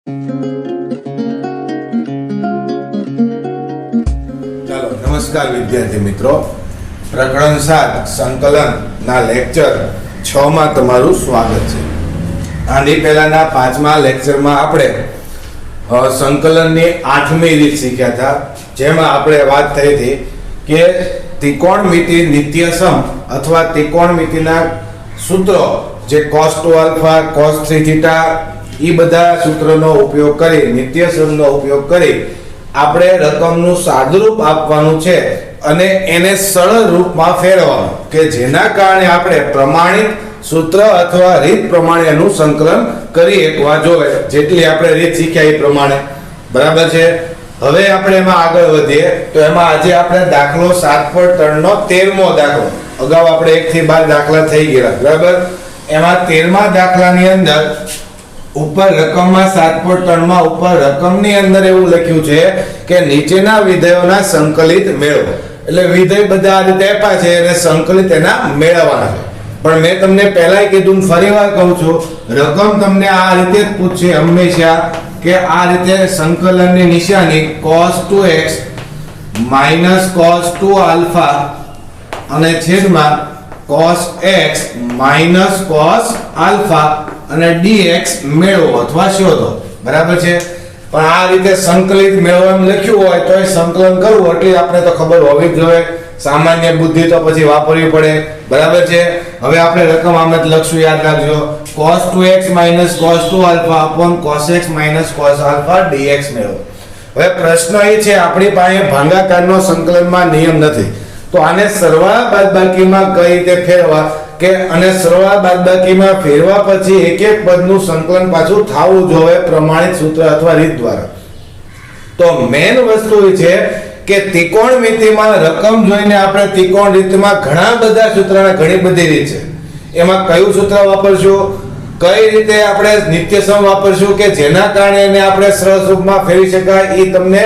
ચાલો, નમસ્કાર વિદ્યાર્થી મિત્રો. પ્રકરણ 7 સંકલન ના લેક્ચર 6 માં તમારું સ્વાગત છે. આની પહેલાના 5મા લેક્ચરમાં આપણે સંકલનની 8મી રીત શીખ્યા હતા, જેમાં આપણે વાત થઈ હતી કે ત્રિકોણમિતિ નિત્યસમ અથવા ત્રિકોણમિતિના સૂત્રો જે cos2 આલ્ફા cos 3 થીટા એ બધા સૂત્રોનો ઉપયોગ કરી નિત્યસમનો ઉપયોગ કરી આપણે રકમનું સાદુરૂપ આપવાનું છે અને એને સરળ રૂપમાં ફેરવવાનું કે જેના કારણે આપણે પ્રમાણિત સૂત્ર અથવા રીત પ્રમાણે એનું સંકલન કરી એકવા જોઈએ, જેટલી આપણે રીત શીખ્યા એ પ્રમાણે. બરાબર છે. હવે આપણે એમાં આગળ વધીએ તો એમાં આજે આપણે દાખલો 7.3 નો 13મો દાખલો. અગાઉ આપણે 1 થી 12 દાખલા થઈ ગયા. બરાબર. એમાં 13મા દાખલાની અંદર ઉપર રકમમાં 7.3 માં ઉપર રકમની અંદર એવું લખ્યું છે કે નીચેના વિધેયોના સંકલિત મેળવો. એટલે વિધેય બધા આ રીતે આપ્યા છે અને સંકલિત એના મેળવવાના છે. પણ મેં તમને પહેલાય કીધું, ફરીવાર કહું છું, રકમ તમને આ રીતે જ પૂછશે હંમેશા કે આ રીતે સંકલનની નિશાની cos2x cos2 આલ્ફા અને છેદમાં cosx cos આલ્ફા અને dx મેળવો અથવા શોધો. બરાબર છે. પણ આ રીતે સંકલિત મેળવવાનું લખ્યું હોય તો એ સંકલન કરવું એટલે આપણે તો ખબર હોવી જ જોઈએ. સામાન્ય બુદ્ધિ તો પછી વાપરવી પડે. બરાબર છે. હવે આપણે રકમ આમ જ લખશું, યાદ રાખજો. cos2x cos2 alpha cosx cos alpha dx મેળવો. હવે પ્રશ્ન એ છે, આપણી પાસે ભાગાકારનો સંકલનમાં નિયમ નથી, તો આને સરવાળા બાદબાકીમાં કઈ રીતે ફેરવા કે અને સરવાળા બાદબાકીમાં ફેરવા પછી એક એક પદનું સંકલન પાછું થવું જોઈએ પ્રમાણિત સૂત્ર અથવા રીત દ્વારા. તો મેન વસ્તુ એ છે કે ત્રિકોણમિતિમાં રકમ જોઈને આપણે ત્રિકોણ રીતમાં ઘણા બધા સૂત્રોને ઘણી બધી રીત છે. એમાં કયું સૂત્ર વાપરશું, કઈ રીતે આપણે નિત્યસમ વાપરશું કે જેના કારણે એને આપણે સરળ રૂપમાં ફેરવી શકાય, એ તમને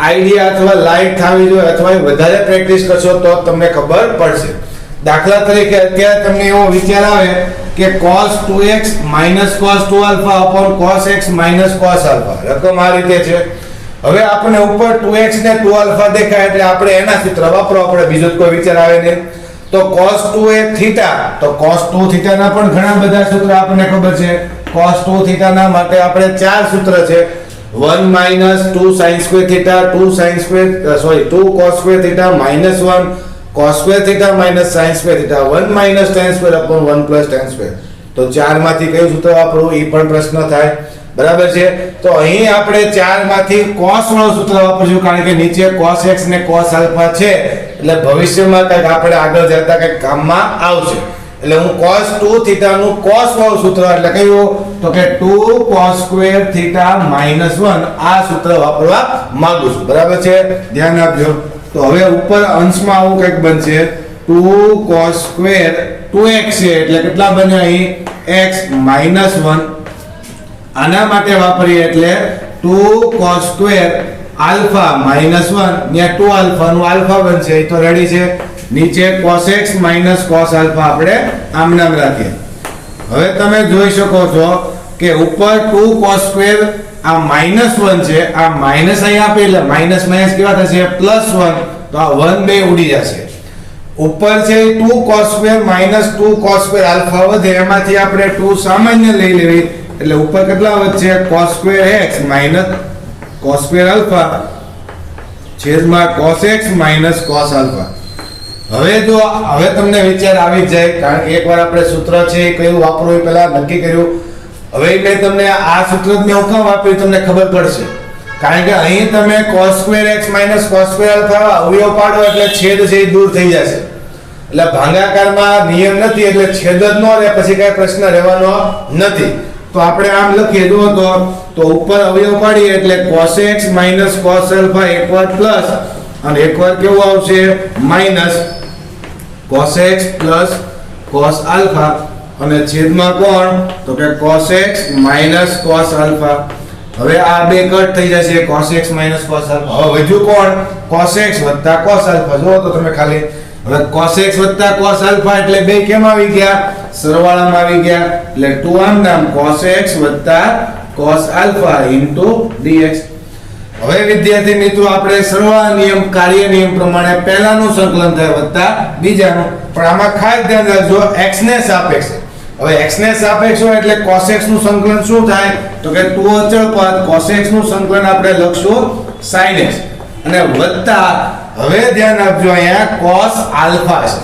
આઈડિયા અથવા લાઈટ થવી જોઈએ અથવા વધારે પ્રેક્ટિસ કરશો તો તમને ખબર પડશે. દાખલા તરીકે અત્યારે તમને એવો વિચાર આવે કે cos2x cos2 alpha cosx cos alpha રકમ આ રીતે છે. હવે આપણે ઉપર 2x ને 2 આલ્ફા દેખાય એટલે આપણે એના સૂત્ર વાપરવા પડે, બીજો કોઈ વિચાર આવે નહીં. તો cos2 એ થીટા, તો cos2 થીટા ના પણ ઘણા બધા સૂત્ર આપણને ખબર છે. cos2 થીટા ના માટે આપણે 4 સૂત્ર છે. 1 2 sin square theta 2 cos square theta -1 cos square theta sin square theta 1 tan square upon 1 tan square. તો 4 માંથી કયું સૂત્ર વાપરવું એ પણ પ્રશ્ન થાય. બરાબર છે. તો અહીં આપણે 4 માંથી cos વાળું સૂત્ર વાપરશું, કારણ કે નીચે cosx ને cos આલ્ફા છે એટલે ભવિષ્યમાં કંઈક આપણે આગળ જતા કંઈક કામમાં આવશે. એટલે હું cos2 થીટા નું cos વાળું સૂત્ર એટલે કયું તો કે 2 cos square theta -1 આ સૂત્ર વાપરવા માંગુ છું. બરાબર છે. ધ્યાન આપજો. તો હવે ઉપર અંશમાં આવું કંઈક બનશે 2 cos square 2x છે એટલે કેટલા બને અહીં x -1. આના માટે વાપરીએ એટલે 2 cos square આલ્ફા -1 ને 2 આલ્ફા નું આલ્ફા બનશે. એ તો રેડી છે. નીચે cosx cos આલ્ફા આપણે આમ નામ રાખીએ. હવે તમે જોઈ શકો છો કે ઉપર 2 cos square આ -1 છે, આ માઈનસ અહીં આપે એટલે માઈનસ માઈનસ કેવા થશે +1, તો આ 1 બે ઉડી જશે. ઉપર છે 2 cos square -2 cos square alpha વધે, એમાંથી આપણે 2 સામાન્ય લઈ લેવી એટલે ઉપર કેટલા વધશે cos square x cos square alpha છેદમાં cosx cos આલ્ફા. હવે તમને વિચાર આવી જાય, કારણ કે એકવાર આપણે સૂત્ર છે કયું વાપરવું એ પહેલા નક્કી કર્યું. હવે મેં તમને આ સૂત્ર જ મેં ઓળખાણ વાપરી તમને ખબર પડશે, કારણ કે અહીં તમે cos square x cos square alpha અવયવ પાડો એટલે છેદ છે એ દૂર થઈ જશે. એટલે ભાગાકારમાં નિયમ નથી એટલે છેદ જ ન રહે, પછી કઈ પ્રશ્ન રહેવાનો નથી. તો આપણે આમ લખીએ જુઓ તો ઉપર અવયવ પાડીએ એટલે cosx cos આલ્ફા એકવાર પ્લસ અને એકવાર કેવું આવશે માઈનસ cosx cos આલ્ફા અને છેદમાં કોણ તો કે cosx cos આલ્ફા. હવે આ બે કટ થઈ જશે cosx cos આલ્ફા. હવે વધ્યું કોણ cosx cos આલ્ફા. જો તો તમે ખાલી હવે cosx cos આલ્ફા એટલે બે કેમ આવી ગયા સરવાળામાં આવી ગયા એટલે 2 આમ નામ cosx cos alpha into dx. હવે વિદ્યાર્થી મિત્રો આપણે સરવાળા નિયમ કાર્ય નિયમ પ્રમાણે પહેલાનું સંકલન થાય વત્તા બીજાનું, પણ આમાં ખાસ ધ્યાન રાખજો x ને સાપેક્ષે. હવે x ને સાપેક્ષ હોય એટલે cos x નું સંકલન શું થાય તો કે 2 અચળ પદ cos x નું સંકલન આપણે લખશું sin x અને વત્તા હવે ધ્યાન આપજો અહીંયા cos alpha છે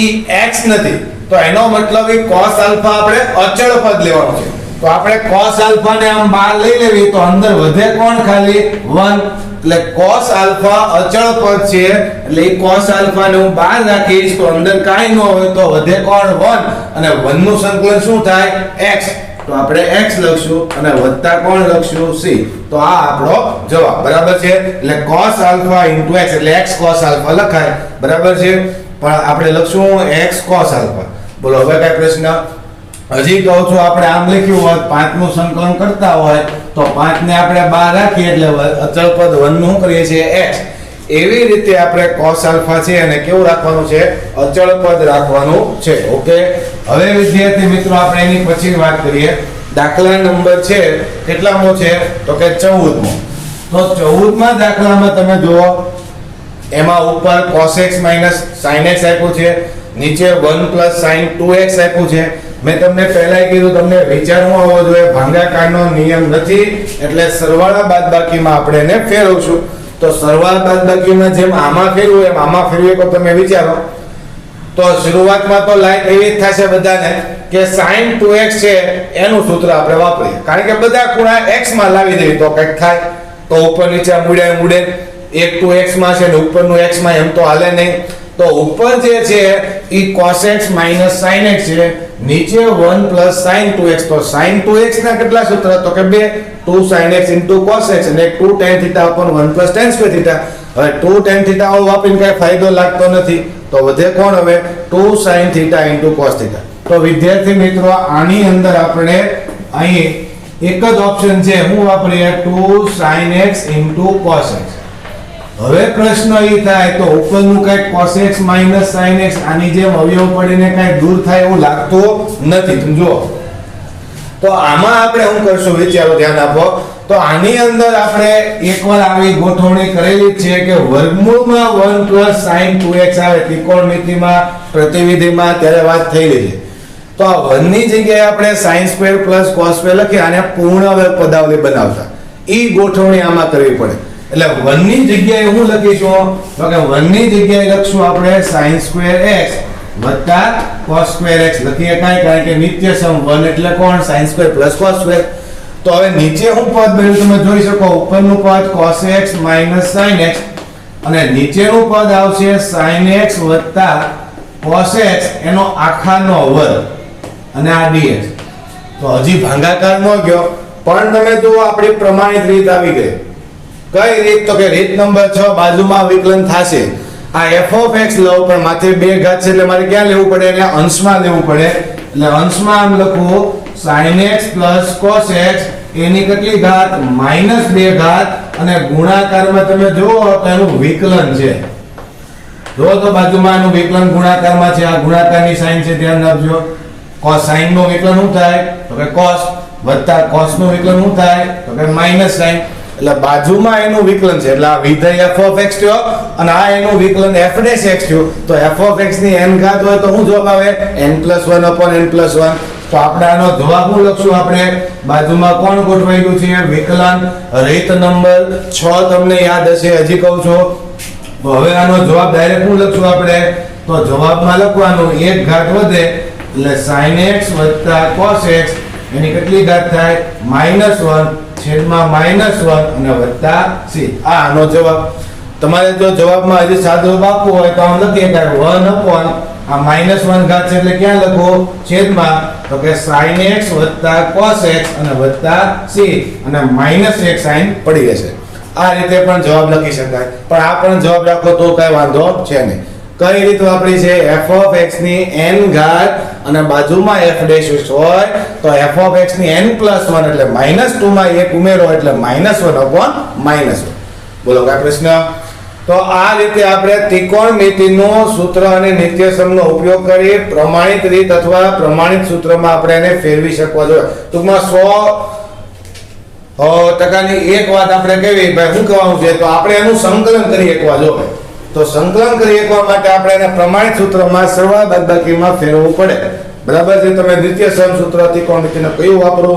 ઈ x નથી તો એનો મતલબ એ cos alpha આપણે અચળ પદ લેવાનું છે. તો આપણે cos alpha ને આમ બહાર લઈ લેવી તો અંદર વધે કોણ ખાલી 1 એટલે cos alpha અચળ પદ છે એટલે એ cos alpha ને હું બહાર રાખીશ તો અંદર કાઈ ન હોય તો વધે કોણ 1 અને 1 નું સંકલન શું થાય x તો આપણે x લખશું અને વત્તા કોણ લખશું c. તો આ આપણો જવાબ બરાબર છે એટલે cos alpha x એટલે x cos alpha લખાય બરાબર છે પણ આપણે લખશું x cos alpha. બોલો હવે કઈ પ્રશ્ન? હજી કહું છું આપણે આમ લખ્યું હોય 5 નું સંકલન કરતા હોય તો 5 ને આપણે બહાર રાખીએ એટલે અચળ પદ 1 નું કરીએ છીએ x. એવી રીતે આપણે cos alpha છે અને કેવું રાખવાનું છે અચળ પદ રાખવાનું છે. ઓકે હવે વિદ્યાર્થી મિત્રો આપણે એની પછી વાત કરીએ. દાખલા નંબર છે કેટલામો છે તો કે 14મો. તો 14મા દાખલામાં તમે જુઓ એમાં ઉપર cos x sin x આપ્યું છે, નીચે 1 sin 2x આપ્યું છે. મેં તમને પહેલાય કીધું તમને વિચારવું આવવો જોઈએ ભાગાકારનો નિયમ નથી એટલે સરવાળા બાદબાકીમાં આપણે એને ફેરવશું. તો સરવાળા બાદબાકીમાં જેમ આમાં ફેરવું એમ આમાં ફેરવીએ તો તમે વિચારો તો શરૂઆતમાં તો લાઈટ એવી જ થશે બધાને કે sin 2x છે એનું સૂત્ર આપણે વાપરીએ કારણ કે બધા ખૂણા x માં લાવી દઈએ તો કંઈક થાય. તો ઉપર નીચે મુડે એક 2x માં છે ને ઉપરનું x માં એમ તો હાલે નહીં. તો ઉપર જે છે ઈ cos x sin x છે, નીચે 1 sin 2x. તો sin 2x ના કેટલા સૂત્ર તો કે 2 sin x cos x અને 2 tan θ upon 1 tan square θ. હવે 2 tan θ વાપરીને કઈ ફાયદો લાગતો નથી તો વધે કોણ હવે 2 sin θ cos θ. તો વિદ્યાર્થી મિત્રો આની અંદર આપણે અહીં એક જ ઓપ્શન છે હું વાપરીએ 2 sin x cos x. હવે પ્રશ્ન એ થાય તો ઉપરનું કઈ cos x sin x આની જેમ અવયવ પડીને કઈ દૂર થાય એવું લાગતું નથી. સમજો તો આમાં આપણે શું કરશું વિચારો ધ્યાન આપો. તો આની અંદર આપણે એકવાર આવી ગોઠવણી કરેલી છે કે વર્ગમૂળમાં 1 sin 2x આવે ત્રિકોણમિતિમાં પ્રતિવિધિમાં ત્યારે વાત થયેલી છે. તો આ 1 ની જગ્યાએ આપણે sin સ્ક્વેર cos સ્ક્વેર લખી આને પૂર્ણ પદાવલી બનાવતા ઈ ગોઠવણી આમાં કરવી પડે. એટલે 1 ની જગ્યાએ હું લખીશું તો કે 1 ની જગ્યાએ લખશું આપણે sin square x cos square x લખીએ કારણ કે નિત્ય સમ 1 એટલે કોણ sin સ્ક્વેર cos સ્ક્વેર. તો હવે નીચે હું પદ બન્યું તમે જોઈ શકો ઉપરનું પદ cos x sin x અને નીચેનું પદ આવશે sin x cos x એનો આખાનો વર્ગ અને આ dx. તો હજી ભાગાકાર ન ગયો પણ તમે જો આપણી પ્રમાણિત રીત આવી ગઈ. કઈ રીત તો કે રીત નંબર 6 બાજુમાં વિકલન થશે. આ f of x લઉં પણ માથે 2 ઘાત છે એટલે મારે ક્યાં લેવું પડે એટલે અંશમાં લેવું પડે. એટલે અંશમાં આમ લખું sin x cos x એની કેટલી ઘાત -2 ઘાત અને ગુણાકારમાં તમે જુઓ તો એનું વિકલન છે. જો તો બાજુમાં એનું વિકલન ગુણાકારમાં છે. આ ગુણાકારની સાઇન છે ધ્યાન રાખજો. cos sin નું વિકલન શું થાય તો કે cos વત્તા cos નું વિકલન શું થાય તો કે sin. એટલે બાજુમાં એનું વિકલન છે એટલે આ વિધેય f of x થયો અને આ એનું વિકલન f dash x થયો. તો f of x ની n ઘાત હોય તો શું જવાબ આવે n+1 upon n+1. તો આપણે આનો જવાબ શું લખશું આપણે બાજુમાં કોણ ગોઠવાયેલું છે વિકલન. રીત નંબર 6 તમને યાદ હશે હજી કહું છું. તો હવે આનો જવાબ ડાયરેક્ટ શું લખશું આપણે તો જવાબમાં લખવાનું 1 ઘાત વધે એટલે sin x cos x એની કેટલી ઘાત થાય -1 છેદમાં -1 અને વત્તા c. આ આનો જવાબ. તમારે જો જવાબમાં હજી સાદો જવાબ આપવો હોય તો આમ લખીએ કે 1 upon આ -1 ઘાત છે એટલે ક્યાં લખો છેદમાં તો કે sin x cos x અને વત્તા c અને -1 sin પડી જશે. આ રીતે પણ જવાબ લખી શકાય પણ આ પણ જવાબ રાખો તો કઈ વાંધો છે નહીં. કઈ રીત વાપરી છે f of x ની n ઘાત અને બાજુમાં f dash હોય તો f of x ની n+1 એટલે -2 માં 1 ઉમેરો એટલે -1 upon -1. બોલો કઈ પ્રશ્ન? તો આ રીતે આપણે ત્રિકોણમિતિનું સૂત્ર અને નિત્યસમનો ઉપયોગ કરી પ્રમાણિત રીત અથવા પ્રમાણિત સૂત્રમાં આપણે એને ફેરવી શકવા જોઈએ. ટૂંકમાં 100 ટકાની એક વાત આપણે કહેવી ભાઈ શું કહેવાનું છે તો આપણે એનું સંકલન કરી એકવા જો તો સંકલન કરી એકવા માટે આપણે એને પ્રમાણિત સૂત્રમાં સરવાળા બાદબાકીમાં ફેરવવું પડે બરાબર છે તમે દ્વિતીય સમસૂત્ર ત્રિકોણમિતિને કયું વાપરો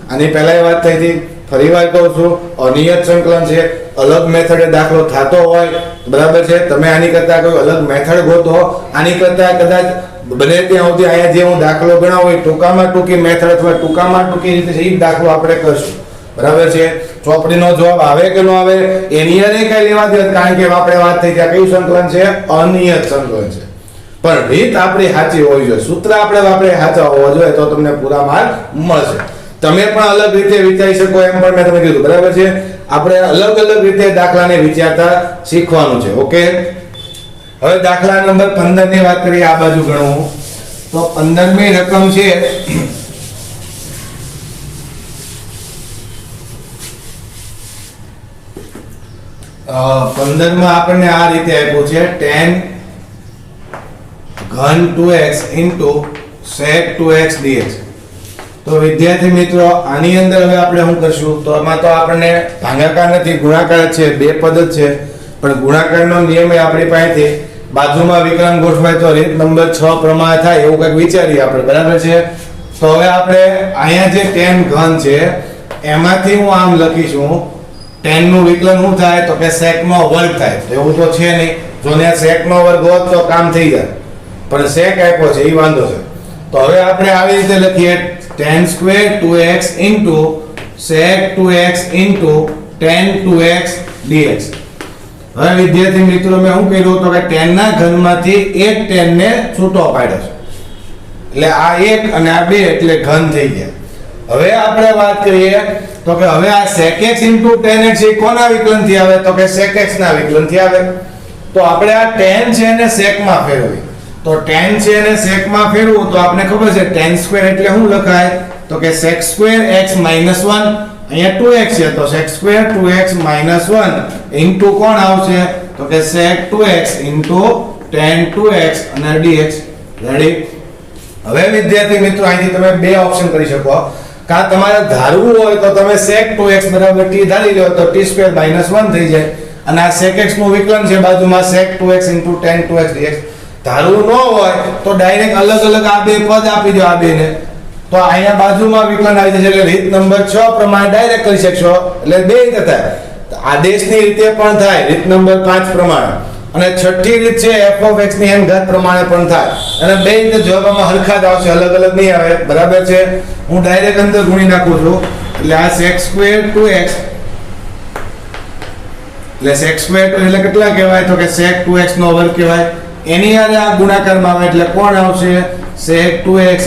આની પહેલા વાત થઈ હતી ફરીવાર કહું છું અનિયત સંકલન છે અલગ મેથડે દાખલો થતો હોય બરાબર છે તમે આની કરતા કોઈ અલગ મેથડ ગોતો આની કરતા કદાચ બને ત્યાં સુધી અહીંયા જે હું દાખલો ગણાવું હોય ટૂંકામાં ટૂંકી મેથડ અથવા ટૂંકામાં ટૂંકી રીતે એ દાખલો આપણે કરશું બરાબર છે ચોપડીનો જવાબ આવે કે ન આવે એની અને કઈ લેવા દે કારણ કે આપણે વાત થઈ ત્યાં કયું સંકલન છે અનિયત સંકલન છે પણ રીત આપણી સાચી હોવી જોઈએ સૂત્ર આપણે વાપરે સાચા હોવા જોઈએ તો તમને પૂરા માર્ક મળશે તમે પણ અલગ રીતે વિચારી શકો એમ પણ મેં તમને કીધું બરાબર છે આપણે અલગ અલગ રીતે દાખલાને વિચારતા શીખવાનું છે ઓકે હવે દાખલા નંબર 15 ની વાત કરીએ આ બાજુ ગણવું તો 15મી રકમ છે 15 માં આપણને આ રીતે આપ્યું છે tan ઘન 2x sec 2x dx તો વિદ્યાર્થી મિત્રો આની અંદર હવે આપણે શું કરશું તો આમાં તો આપણને ભાગાકાર નથી ગુણાકાર છે બે પદ જ છે પણ ગુણાકારનો નિયમ આપણી પાસેથી બાજુમાં વિકલન ગોઠવાય તો રીત નંબર 6 પ્રમાણે થાય એવું કંઈક વિચારીએ આપણે બરાબર છે તો હવે આપણે અહીંયા જે tan ઘન છે એમાંથી હું આમ લખીશું tan નું વિકલન શું થાય તો કે sec નો વર્ગ થાય એવું તો છે નહીં જો ને sec નો વર્ગ હોત તો કામ થઈ જાય પણ sec આપ્યો છે એ વાંધો છે તો હવે આપણે આવી રીતે લખીએ tan square 2x sec 2x tan 2x dx હવે વિદ્યાર્થી મિત્રો મેં શું કર્યું તો કે tan ના ઘનમાંથી એક tan ને છૂટો પાડ્યો છે એટલે આ એક અને આ બે એટલે ઘન થઈ ગયા હવે આપણે વાત કરીએ તો કે હવે આ sec x tan x એ કોના વિકલનથી આવે તો કે sec x ના વિકલનથી આવે તો આપણે આ tan છે એને sec માં ફેરવીએ તો tan છે એને sec માં ફેરવું તો આપણે ખબર છે tan સ્ક્વેર એટલે શું લખાય તો કે sec સ્ક્વેર x - 1 અહીંયા 2x છે તો sec સ્ક્વેર 2x - 1 કોણ આવશે તો કે sec 2x tan 2x અને dx રેડી હવે વિદ્યાર્થી મિત્રો અહીંથી તમે બે ઓપ્શન કરી શકો કા તમારે ધારવું હોય તો તમે sec 2x બરાબર t ધારી લો તો t સ્ક્વેર - 1 થઈ જાય અને આ sec x નું વિકલન છે બાજુમાં sec 2x tan 2x dx ધારવું ન હોય તો ડાયરેક્ટ અલગ અલગ આ બે પદ આપી દો આ બેને તો અહીંયા બાજુમાં વિકલન આવી જશે એટલે રીત નંબર 6 પ્રમાણે ડાયરેક્ટ કરી શકશો એટલે બે રીતે થાય આદેશની રીતે પણ થાય રીત નંબર 5 પ્રમાણે અને છઠ્ઠી રીત છે f of x ની n ઘાત પ્રમાણે પણ થાય અને બે રીતે જવાબમાં હરખા જ આવશે અલગ અલગ નહીં આવે બરાબર છે હું ડાયરેક્ટ અંદર ગુણી નાખું છું એટલે આ sec square 2x એટલે sec square એટલે કેટલા કહેવાય તો કે sec 2x નો વર્ગ કહેવાય એની હારે આ ગુણાકારમાં આવે એટલે કોણ આવશે sec 2x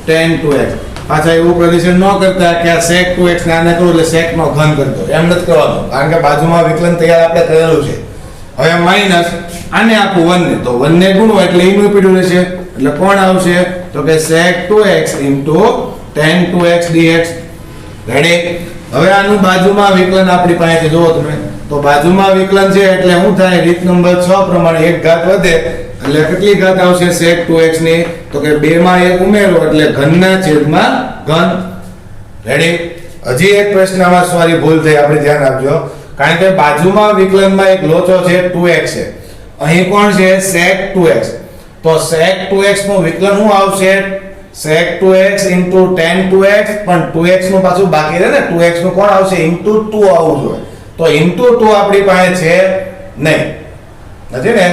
tan 2x પાછા એવું પ્રદર્શન ન કરતા કે આ sec 2x ને આને કરું એટલે sec નો ઘન કરતો એમ નથી કરવાનું કારણ કે બાજુમાં વિકલન તૈયાર આપણે કરેલું છે હવે માઈનસ આને આપું 1 ને તો 1 ને ગુણો એટલે એનું પીડું રહેશે એટલે કોણ આવશે તો કે sec 2x tan 2x dx ready હવે આનું બાજુમાં વિકલન આપણી પાસે જોવો તમે તો બાજુમાં વિકલન છે એટલે શું થાય રીત નંબર 6 પ્રમાણે એક ઘાત વધે એટલે કેટલી ઘાત આવશે sec 2x ની તો કે 2 માં 1 ઉમેરો એટલે ઘનના છેદમાં ઘન રેડી હજી એક પ્રશ્નમાં સોરી ભૂલ થઈ આપણે ધ્યાન આપજો કારણ કે બાજુમાં વિકલનમાં એક લોચો છે 2x છે અહીં કોણ છે sec 2x તો sec 2x નું વિકલન શું આવશે sec 2x tan 2x પણ 2x નું પાછું બાકી રહે ને 2x નું કોણ આવશે * 2 આવવું જોઈએ તો * 2 આપણી પાસે છે નહીં નથી ને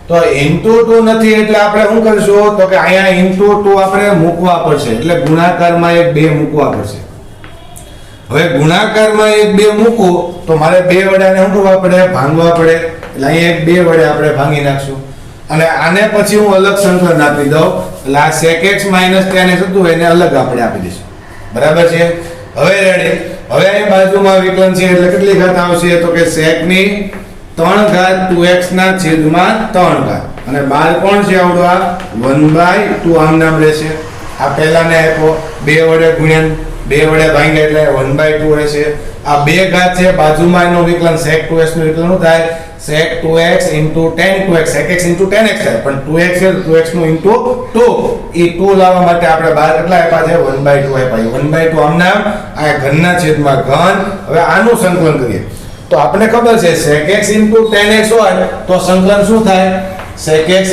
તો * 2 નથી એટલે આપણે શું કરશું તો કે અહીંયા * 2 આપણે મૂકવા પડશે એટલે ગુણાકારમાં એક 2 મૂકવા પડશે હવે ગુણાકારમાં એક 2 મૂકો તો મારે 2 વડે આને શું કરવા પડે ભાંગવા પડે એટલે અહીંયા એક 2 વડે આપણે ભાંગી નાખશું અને આને પછી હું અલગ સંકલન આપી દઉં એટલે આ sec x - tan x હતું એને અલગ આપણે આપી દઈશું બરાબર છે હવે રેડી હવે અહીં બાજુમાં વિકલન છે એટલે કેટલી ઘાત આવશે તો કે sec ની 3 ઘાત 2x ના છેદમાં 3 ઘાત અને બાર કોણ છે આવડો આ 1/2 આમ નામ રહેશે આ પહેલાને આપ્યો 2 વડે ગુણ્યા 2 વડે ભાંગ્યા એટલે 1/2 રહેશે. આ 2 ઘાત છે, બાજુમાં એનું વિકલન sec 2x નું વિકલન શું થાય? sec 2x tan 2x sec x tan x થાય, પણ 2x છે તો 2x નું into 2. એ 2 લાવવા માટે આપણે બહાર કેટલા આપ્યા છે? 1/2 આપ્યા. 1/2 આમનામ આ ઘનના છેદમાં ઘન. હવે આનું સંકલન કરીએ તો આપણે ખબર છે sec x tan x હોય તો સંકલન શું થાય? sec x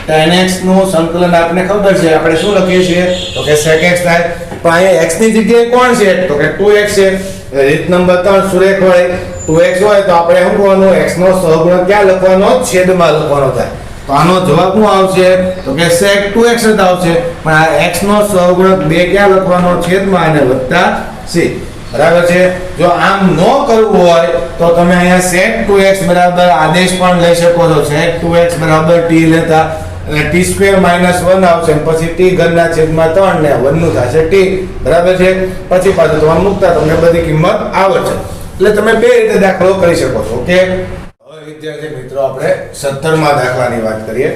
tan x નું સંકલન આપણે ખબર છે, આપણે શું લખીએ છીએ તો કે sec x થાય. પણ અહીંયા x ની જગ્યાએ કોણ છે તો કે 2x છે. રીત નંબર 3 સુરેખ હોય 2x હોય તો આપણે શું કરવાનું? x નો સહગુણક ક્યાં લખવાનો? છેદમાં લખવાનો થાય. તો આનો જવાબ શું આવશે તો કે sec 2x જ આવશે. પણ આ x નો સહગુણક 2 ક્યાં લખવાનો? છેદમાં અને વત્તા c. બરાબર છે. જો આમ ન કરવું હોય તો તમે અહીંયા sec 2x બરાબર આદેશ પણ લઈ શકો છો. sec 2x બરાબર t લેતા અને t² - 1 આવશે, પછી t ઘનના છેદમાં 3 ને 1 નું થશે t. બરાબર છે. પછી પાછું તમારે મૂકતા તમને બધી કિંમત આવડશે. એટલે તમે બે રીતે દાખલો કરી શકો છો. ઓકે, હવે વિદ્યાર્થી મિત્રો આપણે 17મા દાખલાની વાત કરીએ.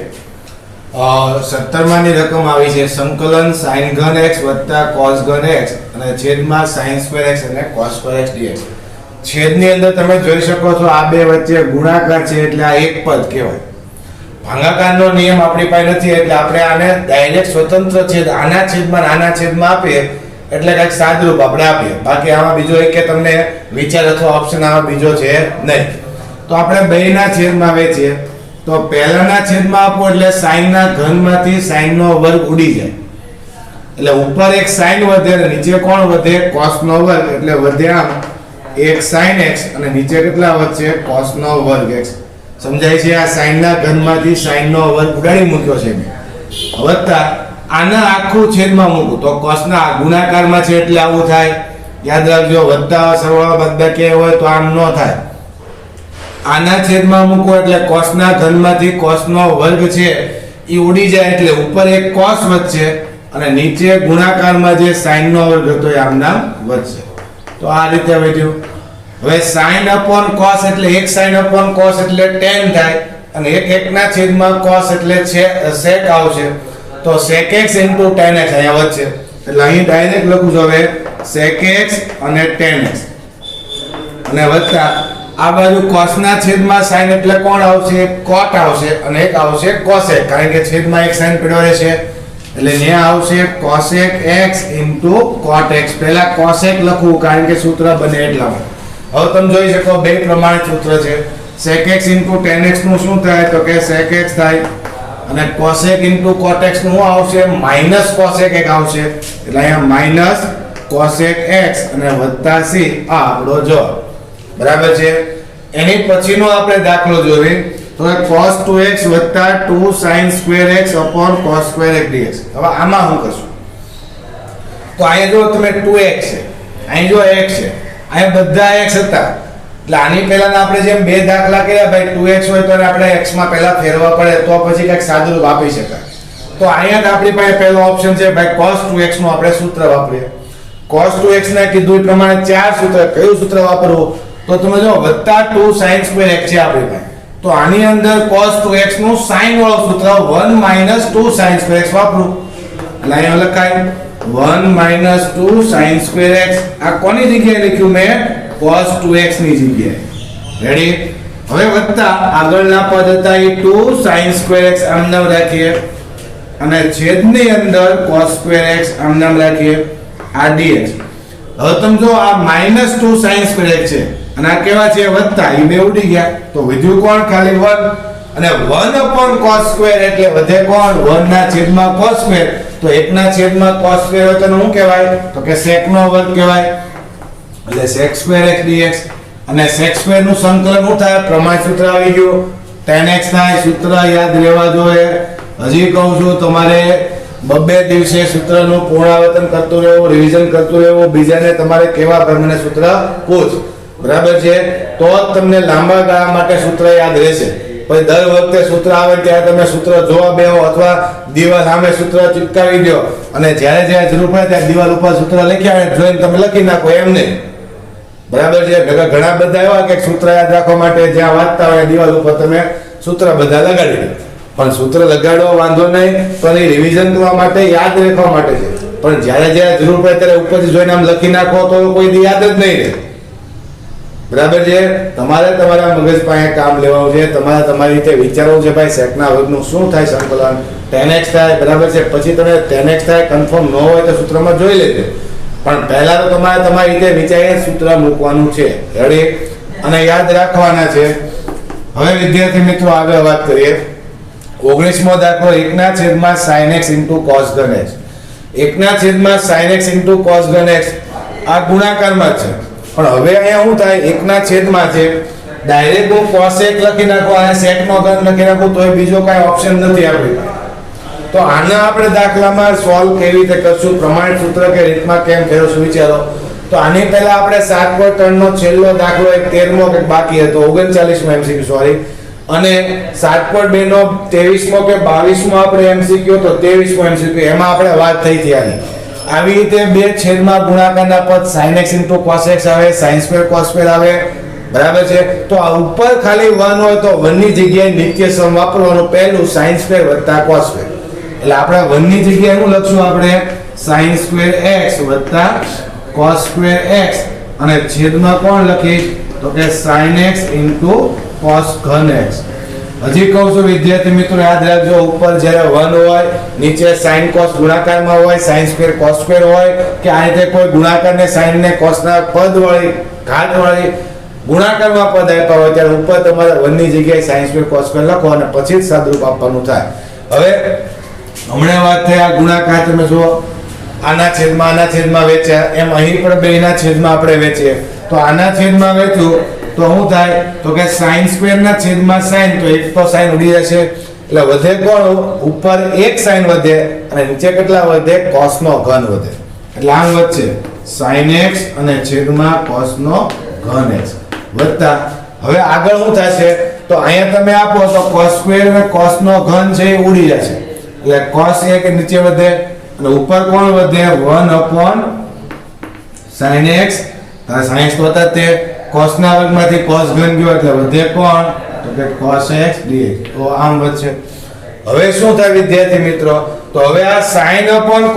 17માની રકમ આવી છે સંકલન sin ઘન x cos ઘન x અને છેદમાં sin² x અને cos² x dx. છેદની અંદર તમે જોઈ શકો છો આ બે વચ્ચે ગુણાકાર છે એટલે આ એક પદ કહેવાય. ભાગાકારનો નિયમ આપણી પાસે નથી એટલે આપણે આને ડાયરેક્ટ સ્વતંત્ર છેદ આના છેદમાં આપીએ એટલે કંઈક સાદરૂપ આપણે આપીએ. બાકી આમાં બીજો એક કે તમને વિચાર અથવા ઓપ્શન આમાં બીજો છે નહીં. તો આપણે બેયના છેદમાં વેચીએ તો પહેલાના છેદમાં આપો એટલે sin ના ઘનમાંથી sin નો વર્ગ ઉડી જાય. એટલે ઉપર એક sin વધે અને નીચે કોણ વધે? cos નો વર્ગ. એટલે વધે આમ એક sin x અને નીચે કેટલા વધશે? cos નો વર્ગ x. સમજાય છે? આ sin ના ઘનમાંથી sin નો વર્ગ ઉડાડી મૂક્યો છે મેં. વત્તા આના આખું છેદમાં મૂકું તો cos ના ગુણાકારમાં છે એટલે આવું થાય. યાદ રાખજો, વત્તા સરવાળા બાદબાકી હોય તો આમ ન થાય. આના છેદમાં મૂકો એટલે cos ના ઘનમાંથી cos નો વર્ગ છે એ ઉડી જાય એટલે ઉપર એક cos વધશે અને નીચે ગુણાકારમાં જે sin નો વર્ગ હતો એ આમનામ વધશે. તો આ રીતે વધ્યું. હવે sin upon cos એટલે એક sin upon cos એટલે tan થાય અને એક ના છેદમાં cos એટલે sec આવશે. તો sec x tan x અહીંયા વધશે. એટલે અહીં ડાયરેક્ટ લખું છું હવે sec x અને tan x અને વત્તા આ બાજુ cos ના છેદમાં sin એટલે કોણ આવશે? cot આવશે અને એક આવશે cosec, કારણ કે છેદમાં એક sin પડ્યો રહેશે એટલે ત્યાં આવશે cosec x cot x. પહેલા cosec લખવું કારણ કે સૂત્ર બને એટલામાં. હવે તમે જોઈ શકો બે પ્રમાણિત સૂત્ર છે. sec x tan x નું શું થાય તો કે sec x થાય અને cosec cot x નું શું આવશે? minus cosec x આવશે. એટલે અહીંયા minus cosec x અને વત્તા c આ આપણો જવાબ. બરાબર છે. એની પછીનો આપણે દાખલો જોઈએ તો cos 2x 2 sin² x cos² x dx. હવે આમાં શું કરશું? તો અહીંયા જો તમે 2x છે, અહીં જો x છે, અહીંયા બધા x હતા એટલે આની પહેલા આપણે જેમ બે દાખલા કર્યા ભાઈ 2x હોય તો આપણે x માં પહેલા ફેરવા પડે તો પછી કંઈક સાદુરૂપ આપી શકાય. તો અહીંયા આપણી પાસે પહેલો ઓપ્શન છે ભાઈ cos 2x નું આપણે સૂત્ર વાપરીએ. cos 2x ના કીધું એ પ્રમાણે ચાર સૂત્ર. કયું સૂત્ર વાપરવું? તો તમે જો +2 sin² x છે આપણી પાસે. તો આની અંદર cos 2x નું sin વાળું સૂત્ર 1 - 2 sin² x વાપરું. એટલે અહીંયા લખાય 1 - 2 sin² x. આ કોની જગ્યાએ લખ્યું મેં? cos 2x ની જગ્યાએ. રેડી? હવે વત્તા આગળના પદ હતા એ 2 sin² x આમ નામ રાખીએ અને છેદની અંદર cos² x આમ નામ રાખીએ. આ dx. હવે તમે જો આ -2 sin² x છે અને આ કેવા છે? વત્તા. એ બે ઉડી ગયા તો વધ્યું કોણ? ખાલી 1 અને 1 cos² એટલે વધે કોણ? 1 ના છેદમાં cos². તો 1 ના છેદમાં cos² હોય તો શું કહેવાય? તો કે sec નો વર્ગ કહેવાય. એટલે sec² x dx. અને sec² નું સંકલન શું થાય? પ્રમાણ સૂત્ર આવી ગયું tan x થાય. સૂત્ર યાદ રહેવા જોઈએ. હજી કહું છું તમારે બબ્બે દિવસે સૂત્રનું પુનરાવર્તન કરતું રહેવું, રિવિઝન કરતું રહેવું. બીજાને તમારે કેવા પ્રમાણે સૂત્ર પૂછ. બરાબર છે? તો જ તમને લાંબા ગાળા માટે સૂત્ર યાદ રહેશે. પછી દર વખતે સૂત્ર આવે ત્યારે તમે સૂત્ર જોવા બેહો અથવા દિવાલ સામે સૂત્ર ચિપકાવી દો અને જ્યારે જરૂર પડે ત્યારે દિવાલ ઉપર સૂત્ર લખ્યા હોય જોઈને તમે લખી નાખો, એમ નહીં. બરાબર છે? ઘણા બધા એવા કે સૂત્ર યાદ રાખવા માટે જ્યાં વાંચતા હોય દિવાલ ઉપર તમે સૂત્ર બધા લગાડી દો. પણ સૂત્ર લગાડો વાંધો નહીં, પણ એ રિવિઝન કરવા માટે યાદ રાખવા માટે છે. પણ જ્યારે જ્યારે જરૂર પડે ત્યારે ઉપરથી જોઈને આમ લખી નાખો તો કોઈ દી યાદ જ નહીં રહે. બરાબર છે. તમારે તમારા મગજ પાસે કામ લેવાનું છે, તમારે તમારી રીતે વિચારવું છે ભાઈ સેકના વર્ગનું શું થાય સંકલન 10x થાય. બરાબર છે. પછી તમે 10x થાય કન્ફર્મ ન હોય તો સૂત્રમાં જોઈ લેજો, પણ પહેલા તો તમારે તમારી રીતે વિચારીને સૂત્ર મૂકવાનું છે. રેડી? અને યાદ રાખવાના છે. હવે વિદ્યાર્થી મિત્રો આગળ વાત કરીએ. 19મો દાખલો 1/sin x * cos ઘન x. 1/sin x * cos ઘન x આ ગુણાકારમાં છે, પણ હવે અહીંયા શું થાય 1/માં છે ડાયરેક્ટ હું cos x લખી નાખું અને sec નો ઘન લખી નાખું તો બીજો કાંઈ ઓપ્શન નથી આપણી પાસે. તો આના આપણે દાખલામાં સોલ્વ કેવી રીતે કરશું, પ્રમાણિત સૂત્ર કે રીતમાં કેમ ફેરવશું વિચારો. તો આની પહેલા આપણે 7.3 નો છેલ્લો દાખલો એક 13મો કે બાકી હતો 39મો MCQ સોરી, અને 7.2 નો 23મો કે 22મો આપણે MCQ તો 23મો MCQ એમાં આપણે વાત થઈ હતી આની. આવી રીતે બે છેદમાં ગુણાકારના પદ sin x * cos x આવે, sin2 cos2 આવે. બરાબર છે. તો આ ઉપર ખાલી 1 હોય તો 1 ની જગ્યાએ નિત્ય સમ વાપરવાનું, પહેલું sin2 + cos2. એટલે આપણે 1 ની જગ્યાએ શું લખશું આપણે sin2x + cos2x અને છેદમાં કોણ લખીશ તો કે sin x * cos ઘન x. હજી કહું છું વિદ્યાર્થી મિત્રો યાદ રાખજો, ઉપર જ્યારે 1 હોય નીચે sin cos ગુણાકારમાં હોય, sin2 cos2 હોય કે આ રીતે કોઈ ગુણાકારને sin ને cos ના પદ વાળી ઘાત વાળી ગુણાકારમાં પદ આપ્યા હોય ત્યારે ઉપર તમારે 1 ની જગ્યાએ sin2 cos2 લખો અને પછી જ સાદરૂપ આપવાનું થાય. હવે હમણાં વાત થઈ આ ગુણાકાર તમે જુઓ આના છેદમાં વેચ્યા, એમ અહીં પણ બેના છેદમાં આપણે વેચીએ તો આના છેદમાં વેચ્યું તો શું થાય તો કે sin2 ના છેદમાં sin, તો એક તો sin ઉડી જશે એટલે વધે કોણ ઉપર એક sin વધે અને નીચે કેટલા વધે cos નો ઘન વધે. એટલે આમ વધશે sin x અને છેદમાં cos નો ઘન x વત્તા. હવે આગળ શું થશે તો અહીંયા તમે આપો તો cos2 અને cos નો ઘન છે એ ઉડી જશે એટલે cos એક નીચે વધે અને ઉપર કોણ વધે 1/sin x. sin x તો હતા તે cos ના વર્ગમાંથી cos ઘન ગયો એટલે વધે કોણ તો કે cos x dx. તો આમ વધશે. હવે શું થાય વિદ્યાર્થી મિત્રો તો હવે આ sin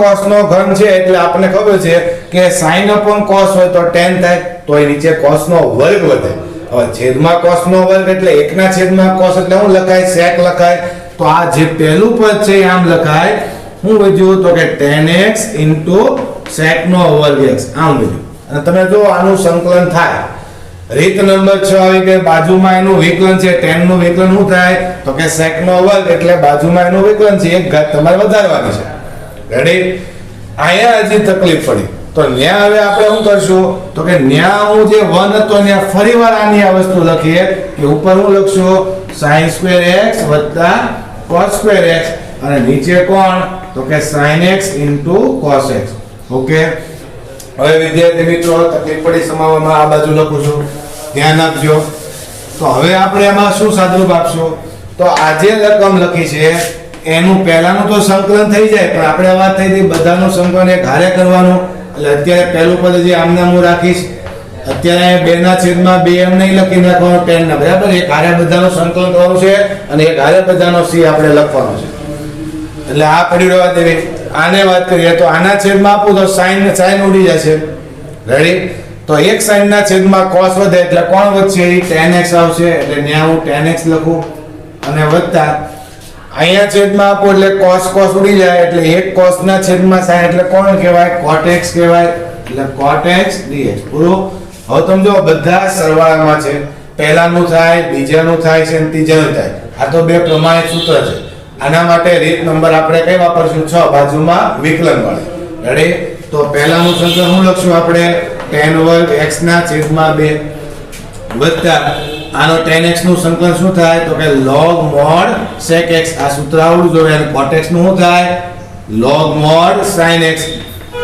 cos નો ઘન છે એટલે આપણને ખબર છે કે sin cos હોય તો tan થાય તો એ નીચે cos નો વર્ગ વધે. હવે છેદમાં cos નો વર્ગ એટલે 1/છેદમાં cos એટલે શું લખાય sec લખાય. તો આ જે પહેલું પદ છે આમ લખાય શું વધ્યું તો કે tan x * sec નો વર્ગ x આમ વધ્યું. અને તમે જો આનું સંકલન થાય રીત નંબર 6 આવી ગઈ. બાજુમાં એનું વિકલન છે tan નું વિકલન શું થાય તો કે sec નો વર્ગ એટલે બાજુમાં એનું વિકલન છે એક ઘાત તમારે વધારવાની છે. રેડી? અહીંયા હજી તકલીફ પડી તો ન્યા હવે આપણે શું કરશું તો કે ન્યા હું જે 1 હતો ન્યા ફરીવાર આની આ વસ્તુ લખીએ કે ઉપર હું લખશું sin2x + cos2x અને નીચે કોણ તો કે sin x * cos x. Okay. હવે વિદ્યાર્થી મિત્રો તકલીફ પડી સમાવવામાં આ બાજુ લખું છું, ધ્યાન આપજો. તો હવે આપણે એમાં શું સાદરૂપ આપશું તો આ જે રકમ લખી છે એનું પહેલાનું તો સંકલન થઈ જાય, પણ આપણે વાત થઈ હતી બધાનું સંકલન એક હારે કરવાનું. એટલે અત્યારે પહેલું પદ જે આમને હું રાખીશ, અત્યારે 2/2 એમ નહીં લખી નાખવાનું tan ના, બરાબર? એક હારે બધાનું સંકલન કરવાનું છે અને એક હારે બધાનો c આપણે લખવાનો છે. એટલે આ પડી રહેવા દેવી. આને વાત કરીએ તો આના છેદમાં આપું તો sin ઉડી જશે. રેડી? તો એક sin ના છેદમાં cos વધે એટલે કોણ વધશે tan x આવશે એટલે ન્યા હું tan x લખું અને વત્તા અહીંયા છેદમાં આપું એટલે cos ઉડી જાય એટલે એક cos ના છેદમાં sin એટલે કોણ કહેવાય cot x કહેવાય એટલે cot x dx. પૂરું. હવે તમે જો બધા સરવાળામાં છે, પહેલાનું થાય, બીજાનું થાય છે અને ત્રીજાનું થાય. આ તો બે પ્રમાણિત સૂત્ર છે. આના માટે રીત નંબર આપણે કઈ વાપરશું 6 બાજુમાં વિકલન વાળી. રેડી? તો પહેલાનું સંકલન શું લખશું આપણે tan વર્ગ x ના છેદમાં 2 વત્તા આનો tan x નું સંકલન શું થાય તો કે log mod sec x. આ સૂત્ર આવડું જોઈએ. અને cot x નું શું થાય log mod sin x.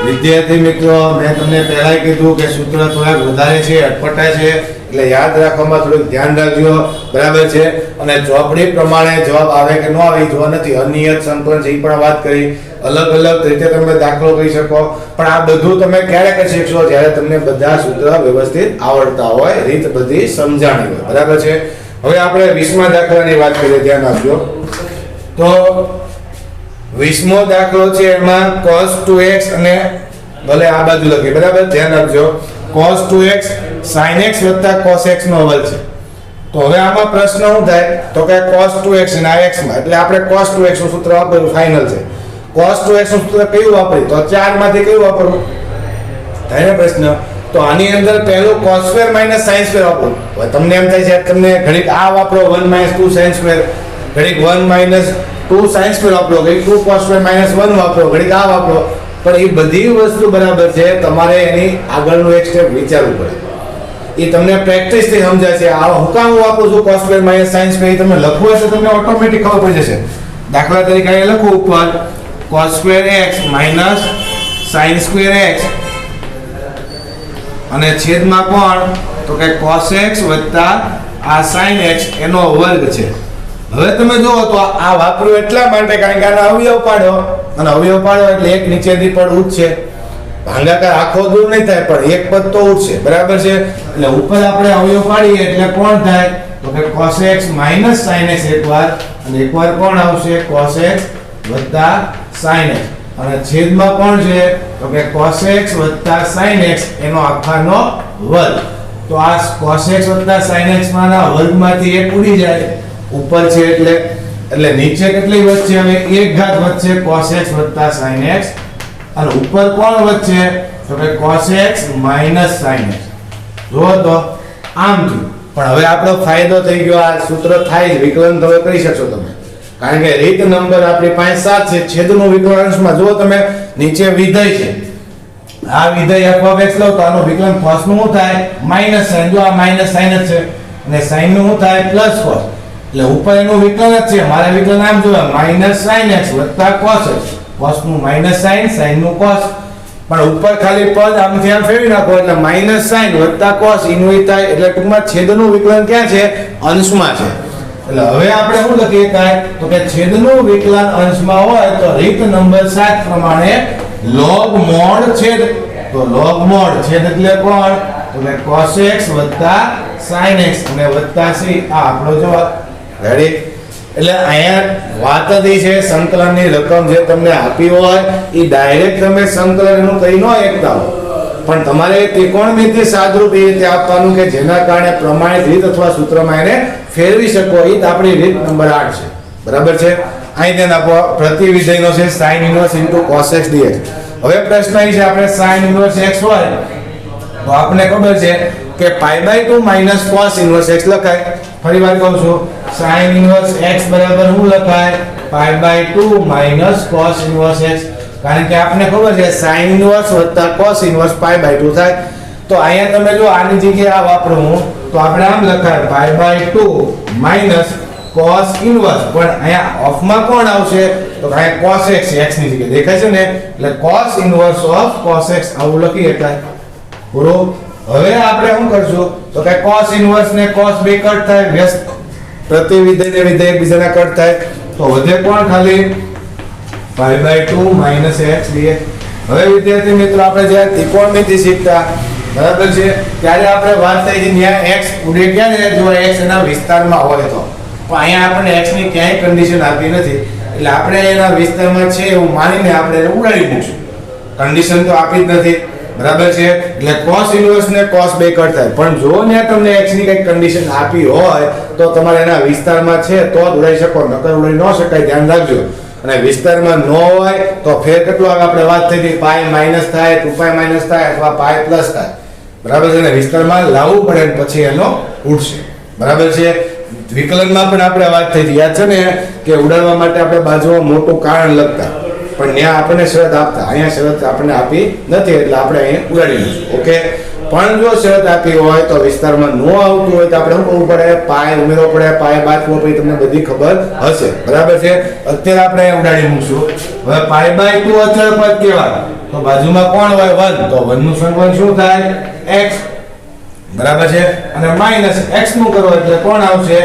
વિદ્યાર્થી મિત્રો મેં તમને પહેલા કીધું કે સૂત્ર થોડાક વધારે છે, અટપટા છે એટલે યાદ રાખવામાં થોડુંક ધ્યાન રાખજો. બરાબર છે? અને ચોપડી પ્રમાણે જવાબ આવે કે ન આવે જોવા નથી. અનિયત સંકલન છે એ પણ વાત કરી, અલગ અલગ રીતે તમે દાખલો કરી શકો, પણ આ બધું તમે ક્યારે કરી શકશો જ્યારે તમને બધા સૂત્ર વ્યવસ્થિત આવડતા હોય, રીત બધી સમજાણી હોય. બરાબર છે? હવે આપણે 20મા દાખલાની વાત કરીએ, ધ્યાન આપજો. તો 20મો દાખલો છે એમાં cos 2x અને ભલે આ બાજુ લખી બરાબર ધ્યાન રાખજો cos 2x sin x + cos x નો વર્ગ છે તો હવે આમાં પ્રશ્ન શું થાય તો કે cos 2x અને આ x માં એટલે આપણે cos 2x નું સૂત્ર વાપરવું ફાઇનલ છે cos 2x નું સૂત્ર કયું વાપરી તો 4 માંથી કયું વાપરવું થાય ને પ્રશ્ન તો આની અંદર પહેલું cos square - sin square વાપરો હવે તમને એમ થાય છે તમને ઘડીક આ વાપરો 1 - 2 sin square ઘડીક 1 - 2 sin square વાપરો ઘડીક 2 cos square - 1 વાપરો ઘડીક આ વાપરો પણ એ બધી વસ્તુ બરાબર છે તમારે એની આગળનું એક સ્ટેપ વિચારવું પડે એ તમને પ્રેક્ટિસ થી સમજાય છે આ હું કામ વાપરું છું cos square - sin square એ તમે લખો એટલે તમને ઓટોમેટિક ખબર પડી જશે દાખલા તરીકે અહીં લખો ઉપર cos square x - sin square x અને છેદમાં કોણ તો કે cos x વત્તા આ sin x એનો વર્ગ છે હવે તમે જુઓ તો આ વાપર્યું એટલા માટે કારણ કે આનો અવયવ પાડો અને અવયવ પાડો એટલે એક નીચેથી પદ ઉઠશે ભાગાકાર આખો દૂર નહીં થાય પણ એક પદ તો ઉઠશે બરાબર છે એટલે ઉપર આપણે અવયવ પાડીએ એટલે કોણ થાય તો કે cos x - sin x એકવાર અને એકવાર કોણ આવશે cos x વત્તા sin x અને છેદમાં કોણ છે તો કે cos x વત્તા sin x એનો આખાનો વર્ગ તો આ cos x વત્તા sin x માના વર્ગમાંથી એક ઉડી જાય ઉપર છે એટલે નીચે કેટલી વધશે હવે 1 ઘાત વધશે cos x વત્તા sin x અને ઉપર કોણ વધશે તો કે cos x - sin x જો તો આમ થયું પણ હવે આપણો ફાયદો થઈ ગયો આ સૂત્ર થાય જ વિકલન તમે કરી શકશો તમે કારણ કે રીત નંબર આપણી પાસે 7 છે છેદનું વિકલન અંશમાં જો તમે નીચે વિધેય છે આ વિધેય f(x) લો તો આનું વિકલન cos નું શું થાય -sin જો આ -sin જ છે અને sin નું શું થાય +cos એટલે ઉપર એનું વિકલન જ છે મારે વિકલન આમ જોવે -sin x + cos x cos નું -sin sin નું cos પણ ઉપર ખાલી પદ આમથી આમ ફેરવી નાખો એટલે -sin + cos નું થાય એટલે ટૂંકમાં છેદનું વિકલન ક્યાં છે અંશમાં છે એટલે હવે આપણે શું લખીએ કાય તો કે છેદનું વિકલન અંશમાં હોય તો રીત નંબર 7 પ્રમાણે log mod છેદ તો log mod છેદ એટલે કોણ તો કે cos x + sin x અને વત્તા c આ આપણો જવાબ રેડી એટલે અહીંયા વાત હતી છે સંકલનની રકમ જે તમને આપી હોય એ ડાયરેક્ટ તમે સંકલન એનું કરી ન એકતા હો પણ તમારે ત્રિકોણમિતિ સાદરૂપ એ રીતે આપવાનું કે જેના કારણે પ્રમાણિત રીત અથવા સૂત્રમાં એને ફેરવી શકો એ આપણી રીત નંબર 8 છે બરાબર છે અહીં ધ્યાન આપો પ્રતિવિધેયનો છે sin inverse * cos x dx હવે પ્રશ્ન એ છે આપણે sin inverse x હોય તો આપણે ખબર છે કે π/2 - cos inverse x લખાય ફરીવાર કહું છું sin inverse x બરાબર શું લખાય π/2 - cos inverse x કારણ કે આપણે ખબર છે sin inverse વત્તા cos inverse π/2 થાય તો અહીંયા તમે જો આની જગ્યાએ આ વાપરવું તો આપણે આમ લખાય π/2 - cos inverse પણ અહીંયા ઓફમાં કોણ આવશે તો અહીંયા cos x x ની જગ્યાએ દેખાય છે ને એટલે cos inverse of cos x આવું લખી શકાય પૂરો હવે આપણે શું કરશું તો કે cos inverse ને cos બે કટ થાય વ્યસ્ત પ્રતિવિધેય ને વિધેય એકબીજાના કટ થાય તો વધે કોણ ખાલી π/2 - x dx હવે વિદ્યાર્થી મિત્રો આપણે જ્યારે ત્રિકોણમિતિ શીખતા બરાબર છે ત્યારે આપણે વાત થઈ કે ત્યાં x ઉડે ક્યારે જો x એના વિસ્તારમાં હોય તો પણ અહીંયા આપણે x ની ક્યાંય કન્ડિશન આપી નથી એટલે આપણે એના વિસ્તારમાં છે એવું માનીને આપણે એને ઉડાડી મૂકશું કન્ડિશન તો આપી જ નથી બરાબર છે એટલે cos inverse ને cos બે કટ થાય પણ જો ને તમને x ની કઈ કન્ડિશન આપી હોય તો તમારે એના વિસ્તારમાં છે તો જ ઉડાડી શકો નકર ઉડાડી ન શકાય ધ્યાન રાખજો અને વિસ્તારમાં ન હોય તો ફેર કેટલું આવે આપણે વાત થઈ હતી π માઈનસ થાય 2π માઈનસ થાય અથવા π પ્લસ થાય બરાબર છે ને વિસ્તારમાં લાવવું પડે પછી એનો ઉડશે બરાબર છે વિકલનમાં પણ આપણે વાત થઈ હતી યાદ છે ને કે ઉડાડવા માટે આપણે બાજુમાં મોટું કારણ લખતા પણ ત્યાં આપણને શરત આપતા અહીંયા શરત આપણને આપી નથી એટલે આપણે અહીંયા ઉડાડી દઈશું ઓકે પણ જો શરત આપી હોય તો વિસ્તારમાં ન આવતું હોય તો આપણે શું કરવું પડે પાય ઉમેરવો પડે પાય બાદ પછી તમને બધી ખબર હશે બરાબર છે અત્યારે આપણે અહીંયા ઉડાડી મૂકશું હવે π/2 અચળ પદ કહેવાય તો બાજુમાં કોણ હોય 1 તો 1 નું સંકલન શું થાય x બરાબર છે અને માઈનસ x નું કરો એટલે કોણ આવશે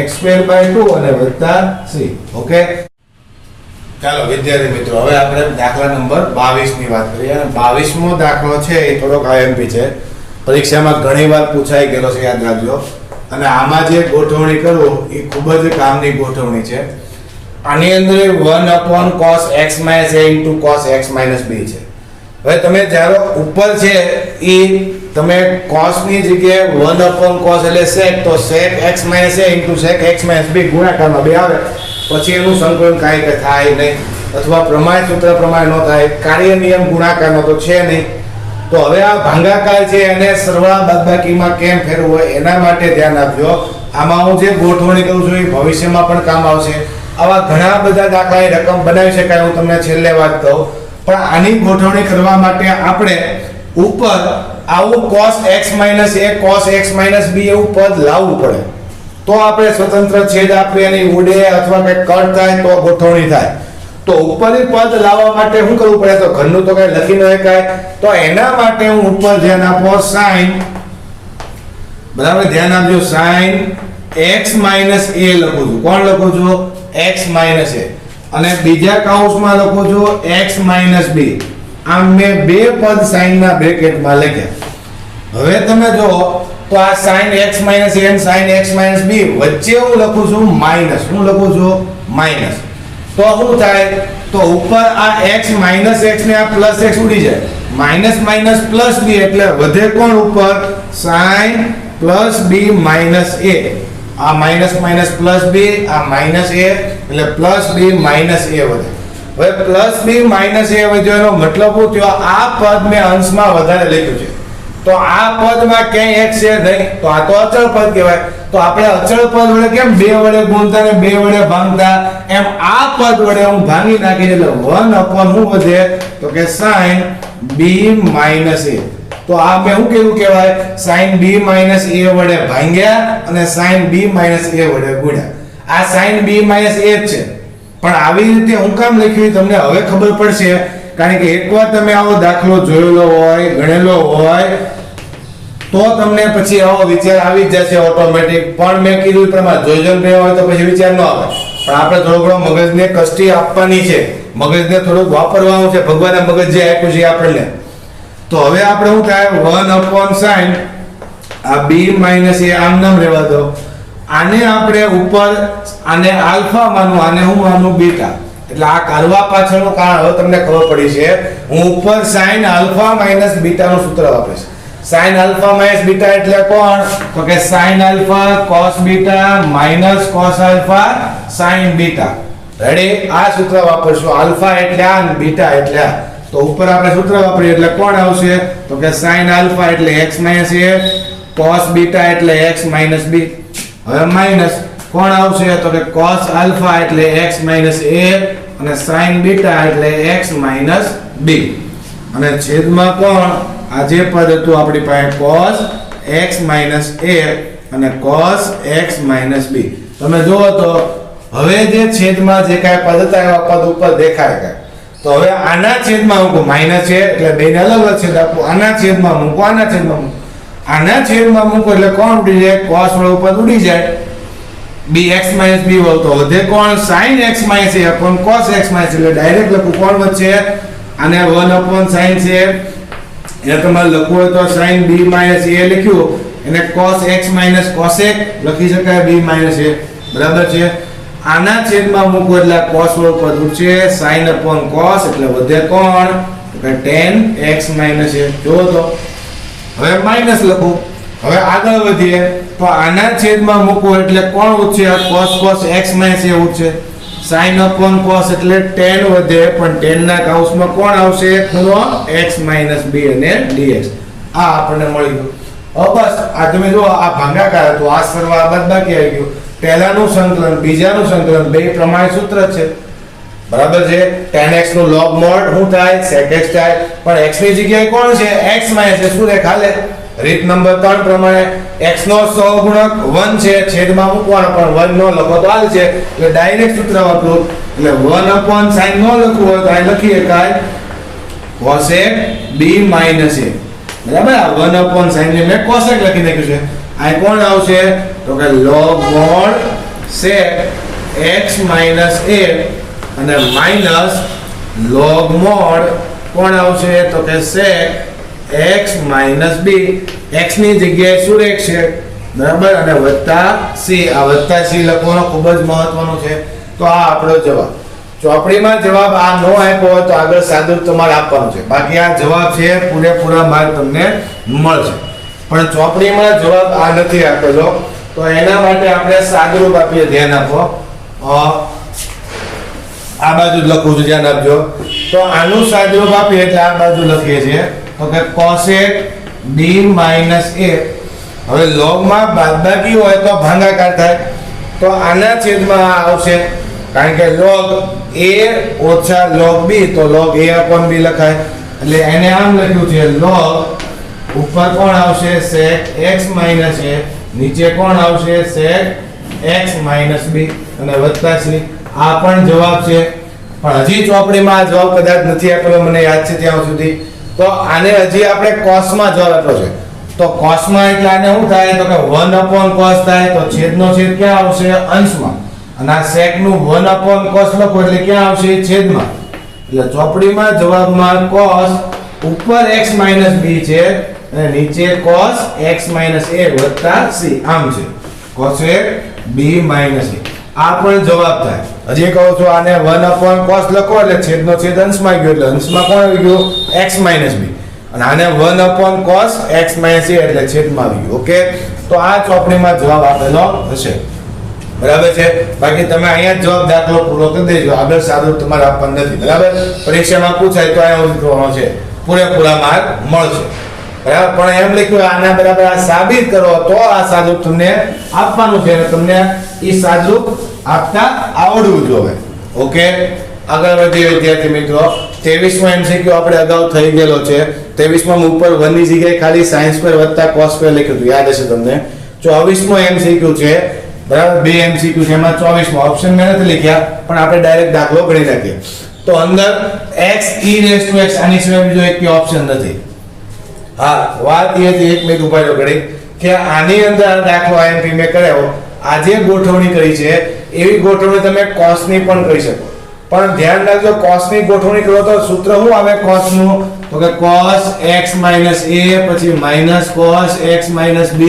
x²/2 અને વત્તા c ઓકે ચાલો વિદ્યાર્થી મિત્રો હવે આપણે દાખલા નંબર 22 ની વાત કરીએ અને 22મો દાખલો છે એ થોડોક IMP છે પરીક્ષામાં ઘણીવાર પૂછાઈ ગયેલો છે યાદ રાખજો અને આમાં જે ગોઠવણી કરું એ ખૂબ જ કામની ગોઠવણી છે આની અંદર 1 cos x minus a into cos x minus b છે. હવે તમે જ્યારે ઉપર છે એ તમે cos ની જગ્યાએ 1 cos એટલે sec, તો sec x minus a into sec x minus b ગુણાકારમાં 2 આવે, પછી એનું સંકલન કાંઈ કે થાય નહીં, અથવા પ્રમાણ સૂત્ર પ્રમાણે ન થાય, કાર્ય નિયમ ગુણાકારનો તો છે નહીં. તો હવે આ ભાગાકાર છે એને સરવાળા બાદબાકીમાં કેમ ફેરવું હોય એના માટે ધ્યાન આપજો. આમાં હું જે ગોઠવણી કરું છું એ ભવિષ્યમાં પણ કામ આવશે. આવા ઘણા બધા દાખલાની રકમ બનાવી શકાય, હું તમને છેલ્લે વાત કહું. પણ આની ગોઠવણી કરવા માટે આપણે ઉપર આવું cos x minus a cos x minus b એવું પદ લાવવું પડે, તો આપણે સ્વતંત્ર છેદ આપીએ એની ઉડે અથવા કંઈ કટ થાય તો ગોઠવણી થાય. તો ઉપરની પદ લાવવા માટે શું કરવું પડે? તો ઘરનું તો કઈ લખી ન શકાય, તો એના માટે હું ઉપર ધ્યાન આપો sin, બરાબર ધ્યાન આપજો, sin x minus a લખું છું. કોણ લખું છું? x minus a. અને બીજા કૌંસમાં લખું છું x minus b. આમ મેં બે પદ sin ના બ્રેકેટમાં લખ્યા. હવે તમે જો તો આ sin x minus a અને sin x minus b વચ્ચે હું લખું છું માઈનસ. હું લખું છું માઈનસ. તો શું થાય? તો ઉપર આ x minus x ને આ પ્લસ x ઉડી જાય, માઈનસ માઈનસ પ્લસ b એટલે વધે કોણ ઉપર? sin plus b minus a. આ માઈનસ માઈનસ પ્લસ b, આ માઈનસ a એટલે પ્લસ b minus a વધે. હવે પ્લસ b minus a વધ્યો એનો મતલબ શું થયો? આ પદ મેં અંશમાં વધારે લખ્યું છે, તો આ પદમાં ક્યાંય x છે નહીં, તો આ તો અચળ પદ કહેવાય. તો આપણે અચળ પદ વડે કેમ 2 વડે ગુણતા ને 2 વડે ભાંગતા, એમ આ પદ વડે હું ભાંગી નાખી એટલે 1 શું વધે? તો કે sin b minus a. તો આ મેં શું કીધું કહેવાય? sin b minus a વડે ભાંગ્યા અને sin b minus a વડે ગુણ્યા. આ sin b minus a જ છે, પણ આવી રીતે હું કામ લખ્યું તમને હવે ખબર પડશે. કારણ કે એકવાર તમે આવો દાખલો જોયેલો હોય, ગણેલો હોય, તો તમને પછી આવો વિચાર આવી જ જશે ઓટોમેટિક. પણ મેં કીધું એ પ્રમાણે જોઈજન રહ્યો હોય તો પછી વિચાર ન આવે. પણ આપણે થોડો ઘણો મગજને કષ્ટી આપવાની છે, મગજને થોડુંક વાપરવાનું છે, ભગવાને મગજ જે આપ્યું છે આપણને. તો હવે આપણે શું થાય? 1 sin આ b minus a આમ નામ રહેવા દો. આને આપણે ઉપર આને આલ્ફા માનું, આને હું માનું બીટા. એટલે આ કરવા પાછળનું કારણ હવે તમને ખબર પડી છે. હું ઉપર sin આલ્ફા માઈનસ બીટા નું સૂત્ર વાપરીશ. sin આલ્ફા માઈનસ બીટા એટલે કોણ? તો કે sin alpha cos beta minus cos alpha sin beta. Ready? આ સૂત્ર વાપરશું. આલ્ફા એટલે આ અને બીટા એટલે આ. તો ઉપર આપણે સૂત્ર વાપરીએ એટલે કોણ આવશે? તો કે sin આલ્ફા એટલે x minus a, cos beta એટલે x minus b. હવે માઈનસ કોણ આવશે? તો કે cos આલ્ફા એટલે x minus a અને sin બીટા એટલે x minus b. અને છેદમાં કોણ? આ જે પદ હતું આપણી પાસે cos x minus a અને cos x minus b. તમે જુઓ તો હવે જે છેદમાં જે કાંઈ પદ હતા એવા પદ ઉપર દેખાય. તો હવે આના છેદમાં મૂકો, માઈનસ છે એટલે બેને અલગ અલગ છેદ આપો. આના છેદમાં મૂકો, આના છેદમાં મૂકો, આના છેદમાં મૂકો એટલે કોણ ઉડી જાય? cos વાળું પદ ઉડી જાય. bx minus b વાળું તો વધે કોણ? sin x minus a upon cos x minus એટલે ડાયરેક્ટ લખું. કોણ વચ્ચે? આને 1 sin છે એટલે તમારે લખવું હોય તો sin b minus a લખ્યું, એને cos x minus cosec લખી શકાય b minus a. બરાબર છે? આના છેદમાં મૂકો એટલે cos વાળું પદ ઉડશે, sin upon cos એટલે વધે કોણ? તો કે tan x minus a. જો તો હવે માઈનસ લખું. હવે આગળ વધીએ તો આના છેદમાં મૂકો એટલે કોણ ઉડશે? આ cos x minus a ઉડશે. sin upon cos એટલે tan વધે, પણ tan ના કૌંસમાં કોણ આવશે? ખૂણો x minus b અને dx. આ આપણને મળી ગયું. હવે બસ આ તમે જો આ ભાગાકાર હતો, આ સરવાળા બાદબાકી આવી ગયું. પહેલાનું સંકલન, બીજાનું સંકલન બે પ્રમાણે સૂત્ર છે. બરાબર છે? tan x નું log mod શું થાય? sec x થાય. પણ x ની જગ્યાએ કોણ છે? x minus a. શું રે ખાલે? રીત નંબર 3 પ્રમાણે x નો સહગુણક 1 છે, છેદમાં મૂકવાનો, પણ 1 નો લખો તો હાલ છે એટલે ડાયરેક્ટ સૂત્ર વાપરો. એટલે 1 sin નો લખવું હોય તો આ લખીએ કાય cosec b minus a. બરાબર? આ 1 sin ને મેં cosec લખી નાખ્યું છે. આ કોણ આવશે? તો કે log mod sec x minus a અને માઈનસ log mod કોણ આવશે? તો કે sec x minus b. x ની જગ્યાએ સુરેખ છે, બરાબર, અને વત્તા c. આ વત્તા c લખવાનો ખૂબ જ મહત્વનું છે. તો આ આપણો જવાબ. ચોપડીમાં જવાબ આ નો આપ્યો હોય તો આગળ સાદુરૂપ તમારે આપવાનું છે. બાકી આ જવાબ છે પૂરેપૂરા માર્ક તમને મળશે. પણ ચોપડીમાં જવાબ આ નથી આપેલો તો એના માટે આપણે સાદુરૂપ આપીએ. ધ્યાન આપો. આ બાજુ જ લખું છું, ધ્યાન આપજો. તો આનું સાદુરૂપ આપીએ એટલે આ બાજુ લખીએ છીએ તો કે cosec d - a. હવે લોગમાં બાદબાકી હોય તો ભાગાકાર થાય તો આના છેદમાં આ આવશે. કારણ કે log a ઓછા log b તો log a upon b લખાય. એટલે એને આમ લખ્યું છે log ઉપર કોણ આવશે sec x - a, નીચે કોણ આવશે sec x - b અને વત્તા c. આ પણ જવાબ છે. પણ હજી ચોપડીમાં આ જવાબ કદાચ નથી આપેલો, મને યાદ છે ત્યાં સુધી. તો આને હજી આપણે cos માં જવાબ આપ્યો છે. તો cos માં એટલે આને શું થાય તો કે 1/cos થાય. તો છેદનો છેદ ક્યાં આવશે અંશમાં. અને આ sec નું 1/cos લખો એટલે ક્યાં આવશે છેદમાં. એટલે ચોપડીમાં જવાબમાં cos ઉપર x - b છે અને નીચે cos x - a વત્તા c આમ છે. cosec b - a આ પણ જવાબ થાય. હજી કહું છું આને 1/cos લખો એટલે છેદનો છેદ અંશમાં ગયો એટલે અંશમાં કોણ આવી ગયું x - b અને આને 1/cos x - a એટલે છેદમાં આવી ગયું. ઓકે, તો આ ચોપડીમાં જવાબ આપેલો હશે. બરાબર છે. બાકી તમે અહીંયા જવાબ દાખલો પૂરો કરી દેજો. આગળ સાદુરૂપ તમારે આપવાનું નથી. બરાબર, પરીક્ષામાં પૂછાય તો અહીંયા ઉતરવાનો છે, પૂરેપૂરા માર્ક મળશે. બરાબર, પણ એમ લખ્યું આના બરાબર આ સાબિત કરો તો આ સાદુરૂપ તમને આપવાનું છે. તમને એ સાદુરૂપ આપતા આવડવું જોઈએ. ઓકે, આગળ વધીએ વિદ્યાર્થી મિત્રો. 23મો એમસીક્યુ આપણે અગાઉ થઈ ગયેલો છે. 23માં ઉપર 1 ની જગ્યાએ ખાલી sin² વત્તા cos² લખ્યું હતું, યાદ હશે તમને. 24મો એમસીક્યુ છે. બરાબર, બે એમસીક્યુ છે, એમાં 24મો ઓપ્શન મેં નથી લખ્યા પણ આપણે ડાયરેક્ટ દાખલો ગણી નાખીએ. તો અંદર x e⁻x આની સિવાય બીજો એક ઓપ્શન નથી. હા, વાત એ હતી, એક મિનિટ ઉભા રહો ઘડી, કે આની અંદર દાખલો IMP મેં કરાવ્યો. આજે ગોઠવણી કરી છે એવી ગોઠવણી તમે cos ની પણ કરી શકો. પણ ધ્યાન રાખજો, cos ની ગોઠવણી કરો તો સૂત્ર શું આવે cos નું તો કે cos x - a પછી minus cos x - b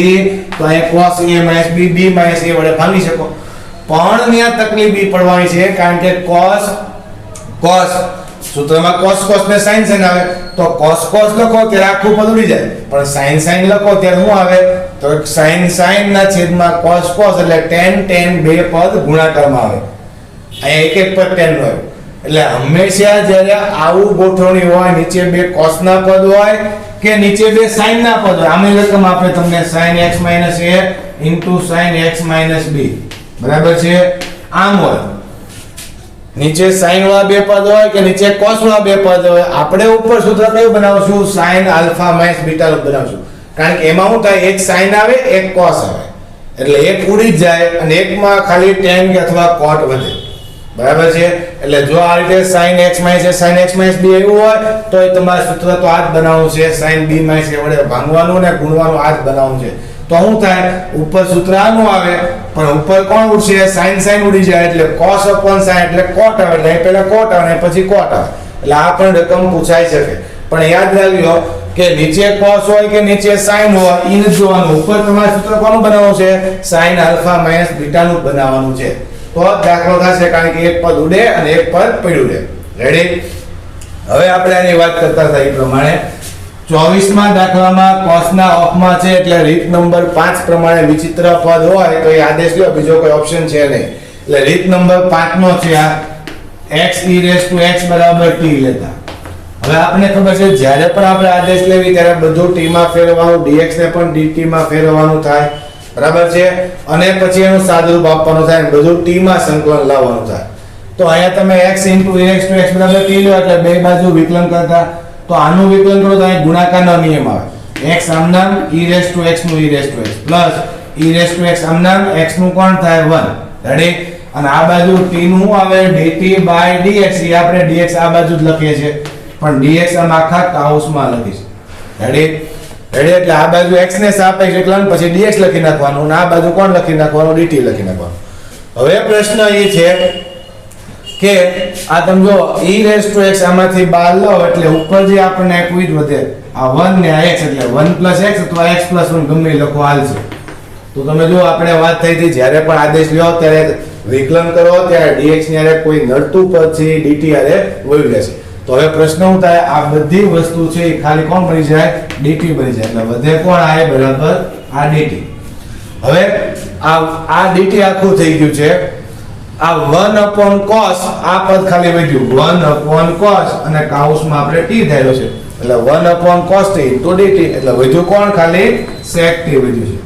તો અહીં cos a - b b - a વડે ભાગી શકો. પણ ત્યાં તકલીફ ઈ પડવાની છે કારણ કે cos સૂત્રમાં cos ને sin આવે તો cos લખો ત્યારે આખું પદ ઉડી જાય. પણ sin લખો ત્યારે શું આવે તો sin ના છેદમાં cos એટલે tan બે પદ ગુણાકારમાં આવે. અહીંયા એક પદ tan નો આવે. એટલે હંમેશા જ્યારે આવું ગોઠવણી હોય, નીચે બે cos ના પદ હોય કે નીચે બે sin ના પદ હોય, આમે રકમ આપે તમને sin x - a sin x - b. બરાબર છે. આમ હોય નીચે sin વાળા બે પદ હોય કે નીચે cos વાળા બે પદ હોય, આપણે ઉપર સૂત્ર કયું બનાવશું sin alpha - beta બનાવશું. કારણ કે એમાં શું થાય, એક sin આવે એક cos આવે એટલે એક ઉડી જાય અને એકમાં ખાલી tan કે અથવા cot વધે. બરાબર છે. એટલે જો આ રીતે sin x - sin x - b એવું હોય તો એ તમારું સૂત્ર તો આ જ બનાવવાનું છે, sin b - a વડે ભાંગવાનું ને ગુણવાનું આ જ બનાવવાનું છે. તો શું થાય, ઉપર સૂત્ર આનું આવે પણ ઉપર કોણ ઉડશે sin ઉડી જાય એટલે cos / sin એટલે cot આવે. એટલે પહેલા cot આવે પછી cot આવે. એટલે આ પણ રકમ પૂછાઈ શકે. પણ યાદ રાખજો કે નીચે cos હોય કે નીચે sin હોય ઈ ન જોવાનું. ઉપર તમારે સૂત્ર કોનું બનાવવાનું છે sin alpha - beta નું બનાવવાનું છે. તો દાખલો થશે કારણ કે એક પદ ઉડે અને એક પદ પડ્યું રહે. રેડી. હવે આપણે આની વાત કરતા હતા એ પ્રમાણે 24માં દાખલામાં cos ના ઓફમાં છે એટલે રીત નંબર 5 પ્રમાણે વિચિત્ર પદ હોય તો એ આદેશ લ્યો, બીજો કોઈ ઓપ્શન છે નહીં. એટલે રીત નંબર 5 નો છે આ x e⁻x = t લેતા. હવે આપણે ખબર છે જ્યારે પણ આપણે આદેશ લેવી ત્યારે બધું t માં ફેરવવાનું, dx ને પણ dt માં ફેરવવાનું થાય. બરાબર છે. અને પછી એનું સાદુરૂપ આપવાનું થાય, બધું t માં સંકલન લાવવાનું થાય. તો અહીંયા તમે x * e⁻x = t લો એટલે બે બાજુ વિકલન કરતા. તો આનું વિકલન કરો તો અહીં ગુણાકારનો નિયમ આવે. x આમ નામ e⁻x નું e⁻x પ્લસ e⁻x આમ નામ x નું કોણ થાય 1. રેડી. અને આ બાજુ t નું શું આવે dt/dx. એ આપણે dx આ બાજુ જ લખીએ છીએ પણ dx આમ આખા કૌંસમાં લખીશું. રેડી. એટલે આ બાજુ x ને સાપેક્ષ વિકલન પછી dx લખી નાખવાનું અને આ બાજુ કોણ લખી નાખવાનું dt લખી નાખવાનું. હવે પ્રશ્ન એ છે કે આ તમે જો e⁻x આમાંથી બહાર લો એટલે ઉપર જે આપણને એક વિધ વધે આ 1 ને આ x એટલે 1 + x અથવા x + 1 ગમે લખો હાલશે. તો તમે જો આપણે વાત થઈ હતી જ્યારે પણ આદેશ લ્યો ત્યારે વિકલન કરો ત્યારે dx ની હારે કોઈ નડતું પદ છે dt હારે વયું જશે. તો હવે પ્રશ્ન શું થાય, આ બધી વસ્તુ છે એ ખાલી કોણ બની જાય, dt બની જાય. એટલે વધે કોણ આ બરાબર આ dt. હવે આ dt આખું થઈ ગયું છે. આ 1/cos આ પદ ખાલી વધ્યું 1/cos અને કૌંસમાં આપણે t ધાર્યો છે એટલે 1/cos t dt એટલે વધ્યું કોણ, ખાલી sec t વધ્યું છે.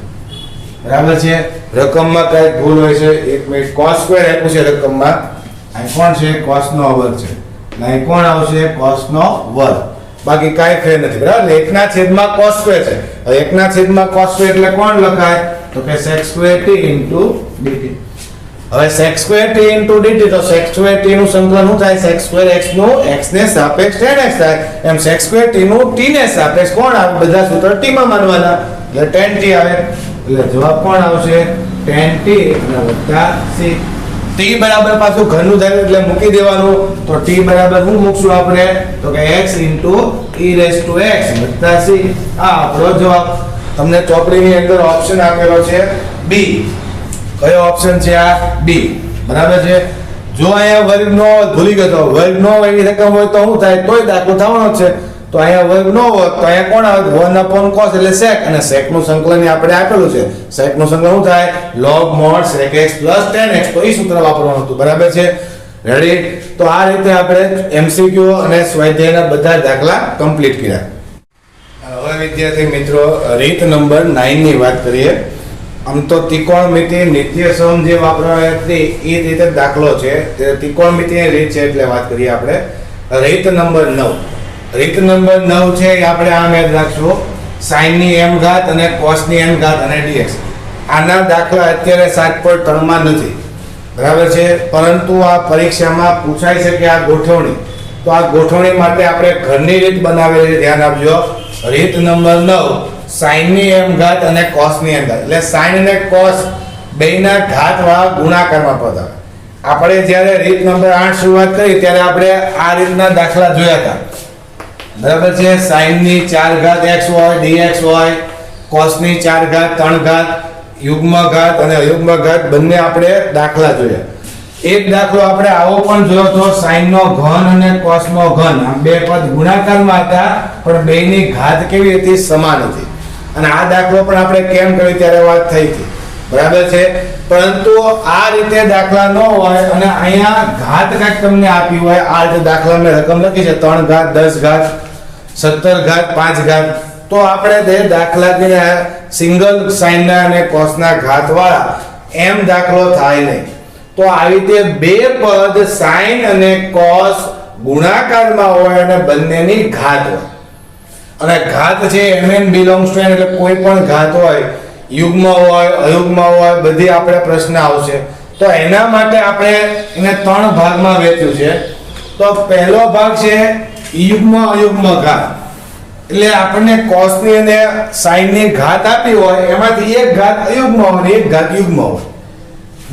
બરાબર છે. રકમમાં કઈ ભૂલ હોય છે, 1 મિનિટ cos સ્ક્વેર આપ્યું છે રકમમાં, અહીં કોણ છે, cos નો વર્ગ છે એટલે અહીં કોણ આવશે, cos નો વર્ગ. બાકી કાઈ ફેર નથી. બરાબર. 1 છેદમાં cos સ્ક્વેર છે. હવે 1 છેદમાં cos સ્ક્વેર એટલે કોણ લખાય, તો કે sec સ્ક્વેર t dt. હવે sec સ્ક્વેર t dt તો sec સ્ક્વેર t નું સંકલન શું થાય, sec સ્ક્વેર x નું x ને સાપેક્ષ tan x થાય. એમ sec સ્ક્વેર t નું t ને સાપેક્ષ કોણ આવે, બધા સૂત્ર t માં માનવાના એટલે tan t આવે. એટલે જવાબ કોણ આવશે, tan t અને વત્તા c. t બરાબર પાછું ઘનનું થાય એટલે મૂકી દેવાનું. તો t બરાબર શું મૂકશું આપણે, તો કે x e x વત્તા c. આ આપણો જવાબ. તમને ચોપડીની અંદર ઓપ્શન આપેલો છે b. કયો ઓપ્શન છે, આ ડી. બરાબર છે. જો અહીંયા વર્ગ નો ભૂલી ગયો તો વર્ગ નો એવી રકમ હોય તો શું થાય, તોય દાખલો થવાનો છે. તો અહીંયા વર્ગ નો હોય તો અહીંયા કોણ આવે, 1/cos એટલે sec અને sec નું સંકલન આપણે આપેલું છે. sec નું સંકલન શું થાય, log mod sec x tan x. તો એ સૂત્ર વાપરવાનું હતું. બરાબર છે. રેડી. તો આ રીતે આપણે MCQ અને સ્વાધ્યાયના બધા દાખલા કમ્પ્લીટ કર્યા. હવે વિદ્યાર્થી મિત્રો રીત નંબર 9 ની વાત કરીએ. આમ તો ત્રિકોણમિતિ નિત્યસમ જે વાપરવાની હતી એ રીતે દાખલો છે, તે ત્રિકોણમિતિની રીત છે એટલે વાત કરીએ આપણે. રીત નંબર 9. રીત નંબર 9 છે એ આપણે આમ યાદ રાખશું, sin ની m ઘાત અને cos ની n ઘાત અને dx. આના દાખલા અત્યારે 7.3 માં નથી. બરાબર છે. પરંતુ આ પરીક્ષામાં પૂછાઈ શકે આ ગોઠવણી. તો આ ગોઠવણી માટે આપણે ઘરની રીત બનાવેલી, ધ્યાન આપજો. રીત નંબર 9, sin ની m ઘાત અને cos ની n ઘાત. એટલે sin અને cos બેયના ઘાતવાળા ગુણાકારમાં પદ આવે. આપણે જ્યારે રીત નંબર 8 શરૂઆત કરી ત્યારે આપણે આ રીતના દાખલા જોયા હતા. બરાબર છે. sin ની 4 ઘાત x હોય, dx હોય, cos ની 4 ઘાત 3 ઘાત, યુગ્મ ઘાત અને અયુગ્મ ઘાત બંને આપણે દાખલા જોયા. એક દાખલો આપણે આવો પણ જોયો તો, sin નો ઘન અને cos નો ઘન. આ બે પદ ગુણાકારમાં હતા પણ બેયની ઘાત કેવી હતી, સમાન હતી. અને આ દાખલો પણ આપણે કેમ કર્યો ત્યારે વાત થઈ હતી. બરાબર છે. પરંતુ આ રીતે દાખલા ન હોય અને અહીંયા ઘાત કાંઈક તમને આપી હોય, આ રીતે દાખલા મેં રકમ લખી છે 3 ઘાત 10 ઘાત 17 ઘાત 5 ઘાત, તો આપણે તે દાખલા કે સિંગલ sin ના અને cos ના ઘાત વાળા એમ દાખલો થાય નહીં. તો આવી રીતે બે પદ sin અને cos ગુણાકારમાં હોય અને બંનેની ઘાત હોય. અને ઘાત છે mn belongs to n એટલે કોઈ પણ ઘાત હોય, યુગ્મ હોય, અયુગ્મ હોય, બધી આપણે પ્રશ્ન આવશે. તો એના માટે આપણે એને 3 ભાગમાં વહેંચ્યું છે. તો પહેલો ભાગ છે યુગ્મ અયુગ્મ ઘાત. એટલે આપણને cos ની અને sin ની ઘાત આપી હોય એમાંથી એક ઘાત અયુગ્મ હોય અને એક ઘાત યુગ્મ હોય.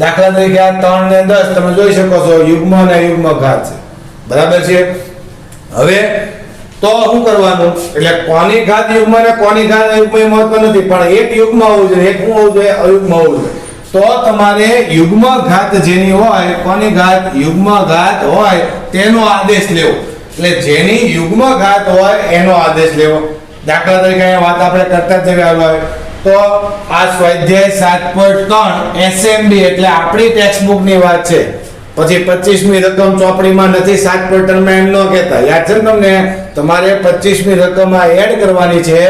દાખલા તરીકે આ 3 ને 10 તમે જોઈ શકો છો યુગ્મ અને અયુગ્મ ઘાત છે. બરાબર છે. હવે તો શું કરવાનું, એટલે કોની ઘાત યુગ્મ અને કોની ઘાત અયુગ્મ એ મહત્વ નથી, પણ એક યુગ્મ હોવું જોઈએ, એક શું હોવું જોઈએ, અયુગ્મ હોવું જોઈએ. તો તમારે યુગ્મ ઘાત જેની હોય, કોની ઘાત, યુગ્મ ઘાત હોય તેનો આદેશ લેવો. એટલે જેની યુગ્મ ઘાત હોય એનો આદેશ લેવો. દાખલા તરીકે અહીંયા વાત આપણે કરતા જ જઈએ હોય તો આ સ્વાધ્યાય 7.3 SMB એટલે આપણી ટેક્સ્ટ બુક ની વાત છે. પછી 25મી રકમ ચોપડીમાં નથી, 7.3 માં એમ ન કહેતા. યાદ છે તમને, તમારે 25મી રકમમાં એડ કરવાની છે.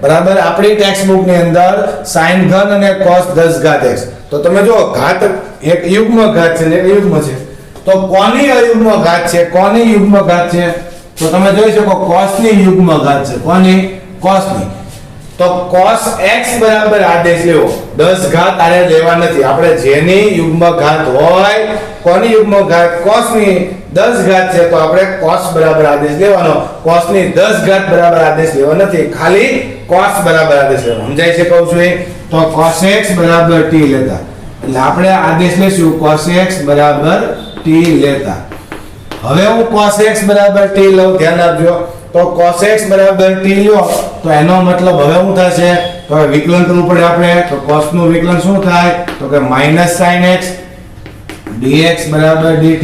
બરાબર. આપણી ટેક્સ્ટ બુક ની અંદર sin ઘન અને cos 10 ઘાત x. તો તમે જો ઘાત એક યુગ્મ ઘાત છે ને એક યુગ્મ છે. તો કોની અયુગ્મ ઘાત છે, કોની યુગ્મ ઘાત છે, તો તમે જોઈ શકો cos ની યુગ્મ ઘાત છે. કોની, cos ની. તો cos x બરાબર આદેશ લેવો. 10 ઘાત આરે લેવા નથી. આપણે જેની યુગ્મ ઘાત હોય, કોની યુગ્મ ઘાત, cos ની 10 ઘાત છે તો આપણે cos બરાબર આદેશ લેવાનો. cos ની 10 ઘાત બરાબર આદેશ લેવો નથી, ખાલી cos બરાબર આદેશ લેવાનો. સમજાય છે કહું છું એ? તો cos x બરાબર t લેતા. એટલે આપણે આદેશ લેશું cos x બરાબર t લેતા. હવે હું cos x બરાબર t લઉં, ધ્યાન આપજો. તો cos x બરાબર t લ્યો તો એનો મતલબ હવે શું થશે, તો વિકલન કરવું પડે આપણે. તો cos નું વિકલન શું થાય, તો કે -sin x dx બરાબર dt.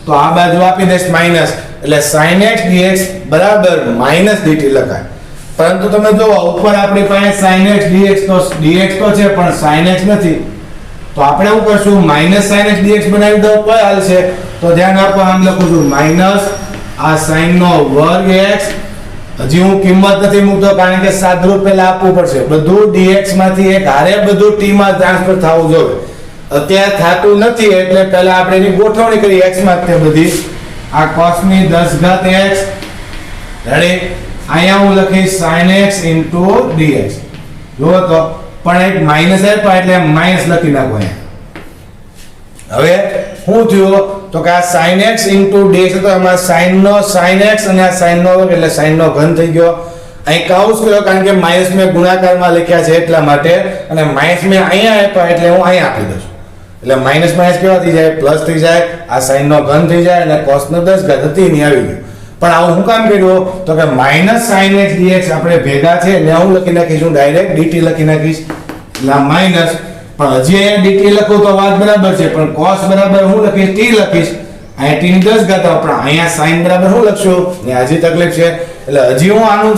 તો આ બાજુ આપી દઈશ માઈનસ, એટલે sin x dx બરાબર માઈનસ dt લખાય. પરંતુ તમે જો ઉપર આપણી પાસે sin x dx તો છે પણ sin x નથી, તો આપણે શું કરશું માઈનસ sin x dx બનાવી દો તો હાલશે. તો ધ્યાન આપો, આમ લખું છું માઈનસ આ sin નો વર્ગ x. હજી હું કિંમત નથી મૂકતો કારણ કે સાદરૂપ પહેલા આપવું પડશે. બધું dx માંથી એક હારે બધું t માં ટ્રાન્સફર થવું જોઈએ. અત્યારે થાતું નથી એટલે પહેલા આપણે એની ગોઠવણી કરી x માં તે બધી. આ cos ની 10 ઘાત x, રેડી. અહીંયા હું લખીશ sin x dx. જુઓ તો પણ એક માઈનસ આપ્યા એટલે માઈનસ લખી નાખો અહીંયા. હવે શું થયું તો કે આ sin x dx તો આમાં sin નો sin x અને આ sin નો વર્ગ એટલે sin નો ઘન થઈ ગયો. અહીં કાઉન્સ કર્યો કારણ કે માઈનસ મેં ગુણાકારમાં લખ્યા છે એટલા માટે, અને માઈનસ મેં અહીંયા આપ્યા એટલે હું અહીંયા આપી દઉં છું. એટલે માઈનસ માઈનસ કેવા થઈ જાય પ્લસ થઈ જાય, આ sin નો ઘન થઈ જાય અને cos નો 10 ઘાત હતી ની આવી ગયું. પણ આવું હું કામ કર્યું તો કે માઈનસ sin x dx આપણે ભેગા છે એટલે હું લખી નાખીશ, હું ડાયરેક્ટ dt લખી નાખીશ. એટલે માઈનસ, પણ હજી અહીંયા dt લખું તો વાત બરાબર છે, પણ cos બરાબર હું લખીશ t લખીશ. અહીંયા t ની 10 ઘાત, પણ અહીંયા sin બરાબર હું લખશું ને હજી તકલીફ છે. એટલે હજી હું આનું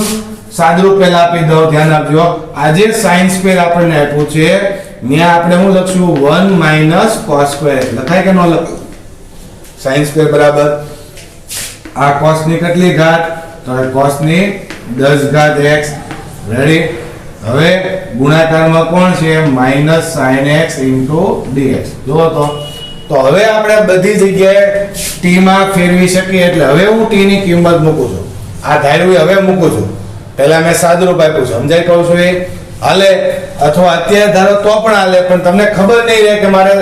સાદરૂપ પહેલા આપી દઉં, ધ્યાન આપજો. આજે sin સ્ક્વેર આપણને આપ્યું છે, ત્યાં આપણે હું લખશું 1 માઈનસ cos સ્ક્વેર. લખાય કે ન લખાય? sin સ્ક્વેર બરાબર આ cos ની કેટલી ઘાત તો cos ની 10 ઘાત x, રેડી. હવે ગુણાકારમાં કોણ છે માઈનસ sin x dx. જુઓ તો હવે આપણે બધી જગ્યાએ t માં ફેરવી શકીએ. એટલે હવે હું t ની કિંમત મૂકું છું. આ ધાર્યું હવે મૂકું છું. પહેલા મેં સાદરૂપ આપ્યું છે, સમજાય કહું છું એ હાલે, અથવા અત્યારે ધારો તો પણ હાલે, પણ તમને ખબર નહીં રહે કે મારે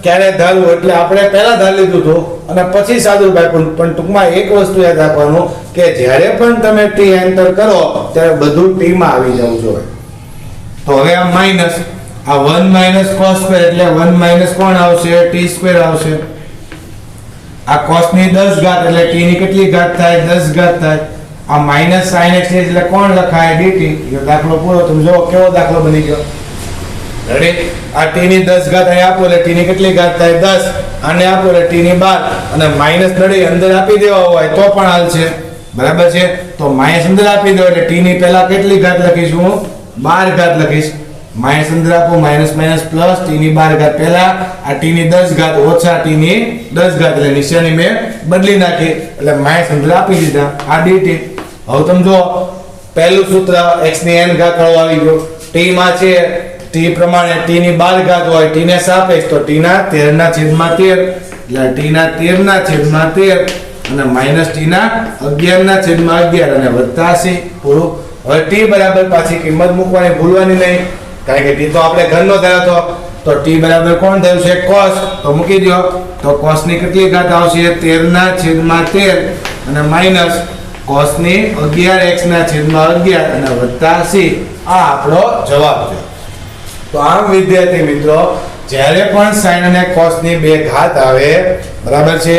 ક્યારે ધારવું. એટલે આપણે પહેલા ધાર લીધું હતું અને પછી સાદરૂપ આપ્યું. પણ ટૂંકમાં એક વસ્તુ યાદ રાખવાનું કે જ્યારે પણ તમે t એન્ટર કરો ત્યારે બધું t માં આવી જવું જોઈએ. તો હવે આ માઈનસ આ 1 માઈનસ cos સ્ક્વેર એટલે 1 માઈનસ કોણ આવશે t સ્ક્વેર આવશે. આ cos ની 10 ઘાત એટલે t ની કેટલી ઘાત થાય 10 ઘાત થાય. આ માઈનસ sin x એટલે કોણ લખાય dt. એ દાખલો પૂરો. તમે જો કેવો દાખલો બની ગયો, રેડી. આ t ની 10 ઘાત અહીં આપો એટલે t ની કેટલી ઘાત થાય 10, આને આપો એટલે t ની 12, અને માઈનસ નડી અંદર આપી દેવા હોય તો પણ હાલશે, બરાબર છે. તો માઈનસ અંદર આપી દો એટલે t ની પહેલા કેટલી ઘાત લખીશું 12 ઘાત લખીશ. માઈનસ અંદર આપો માઈનસ માઈનસ પ્લસ t ની 12 ઘાત, પહેલા આ t ની 10 ઘાત ઓછા t ની 10 ઘાત, એટલે નિશાની મેં બદલી નાખી એટલે માઈનસ અંદર આપી દીધા આ dt. હવે તમે જો પહેલું સૂત્ર x ની n ઘાત વાળું આવી ગયું. t માં છે t પ્રમાણે t ની 12 ઘાત હોય, t ને સાપેક્ષ તો t ના 13/13, એટલે t ના 13/13 અને માઈનસ t ના 11/11 અને વત્તા c પૂરું. હવે t બરાબર પાછી કિંમત મૂકવાની ભૂલવાની નહીં, કારણ કે t તો આપણે ઘનનો થયો હતો. તો t બરાબર કોણ થયું છે cos, તો મૂકી દો. તો cos ની કેટલી ઘાત આવશે 13/13 અને માઈનસ cos ની 11x/11 અને વત્તા c. આ આપણો જવાબ છે. તો આમ વિદ્યાર્થી મિત્રો, જ્યારે પણ sin અને cos ની બે ઘાત આવે, બરાબર છે,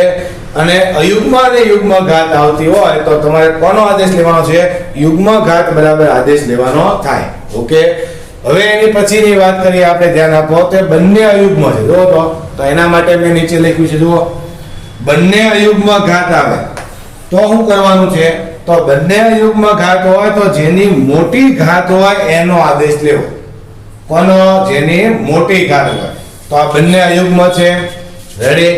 અને અયુગ્મ અને યુગ્મ ઘાત આવતી હોય તો તમારે કોનો આદેશ લેવાનો છે યુગ્મ ઘાત બરાબર આદેશ લેવાનો થાય. ઓકે, હવે એની પછીની વાત કરીએ આપણે, ધ્યાન આપો. તે બંને અયુગ્મ છે. જુઓ તો એના માટે મેં નીચે લખ્યું છે, જુઓ બંને અયુગ્મ ઘાત આવે તો શું કરવાનું છે? તો બંને અયુગ્મ ઘાત હોય તો જેની મોટી ઘાત હોય એનો આદેશ લેવો. કોનો? જેની મોટી ઘાત હોય. તો આ બંને અયુગ્મ છે, રેડી.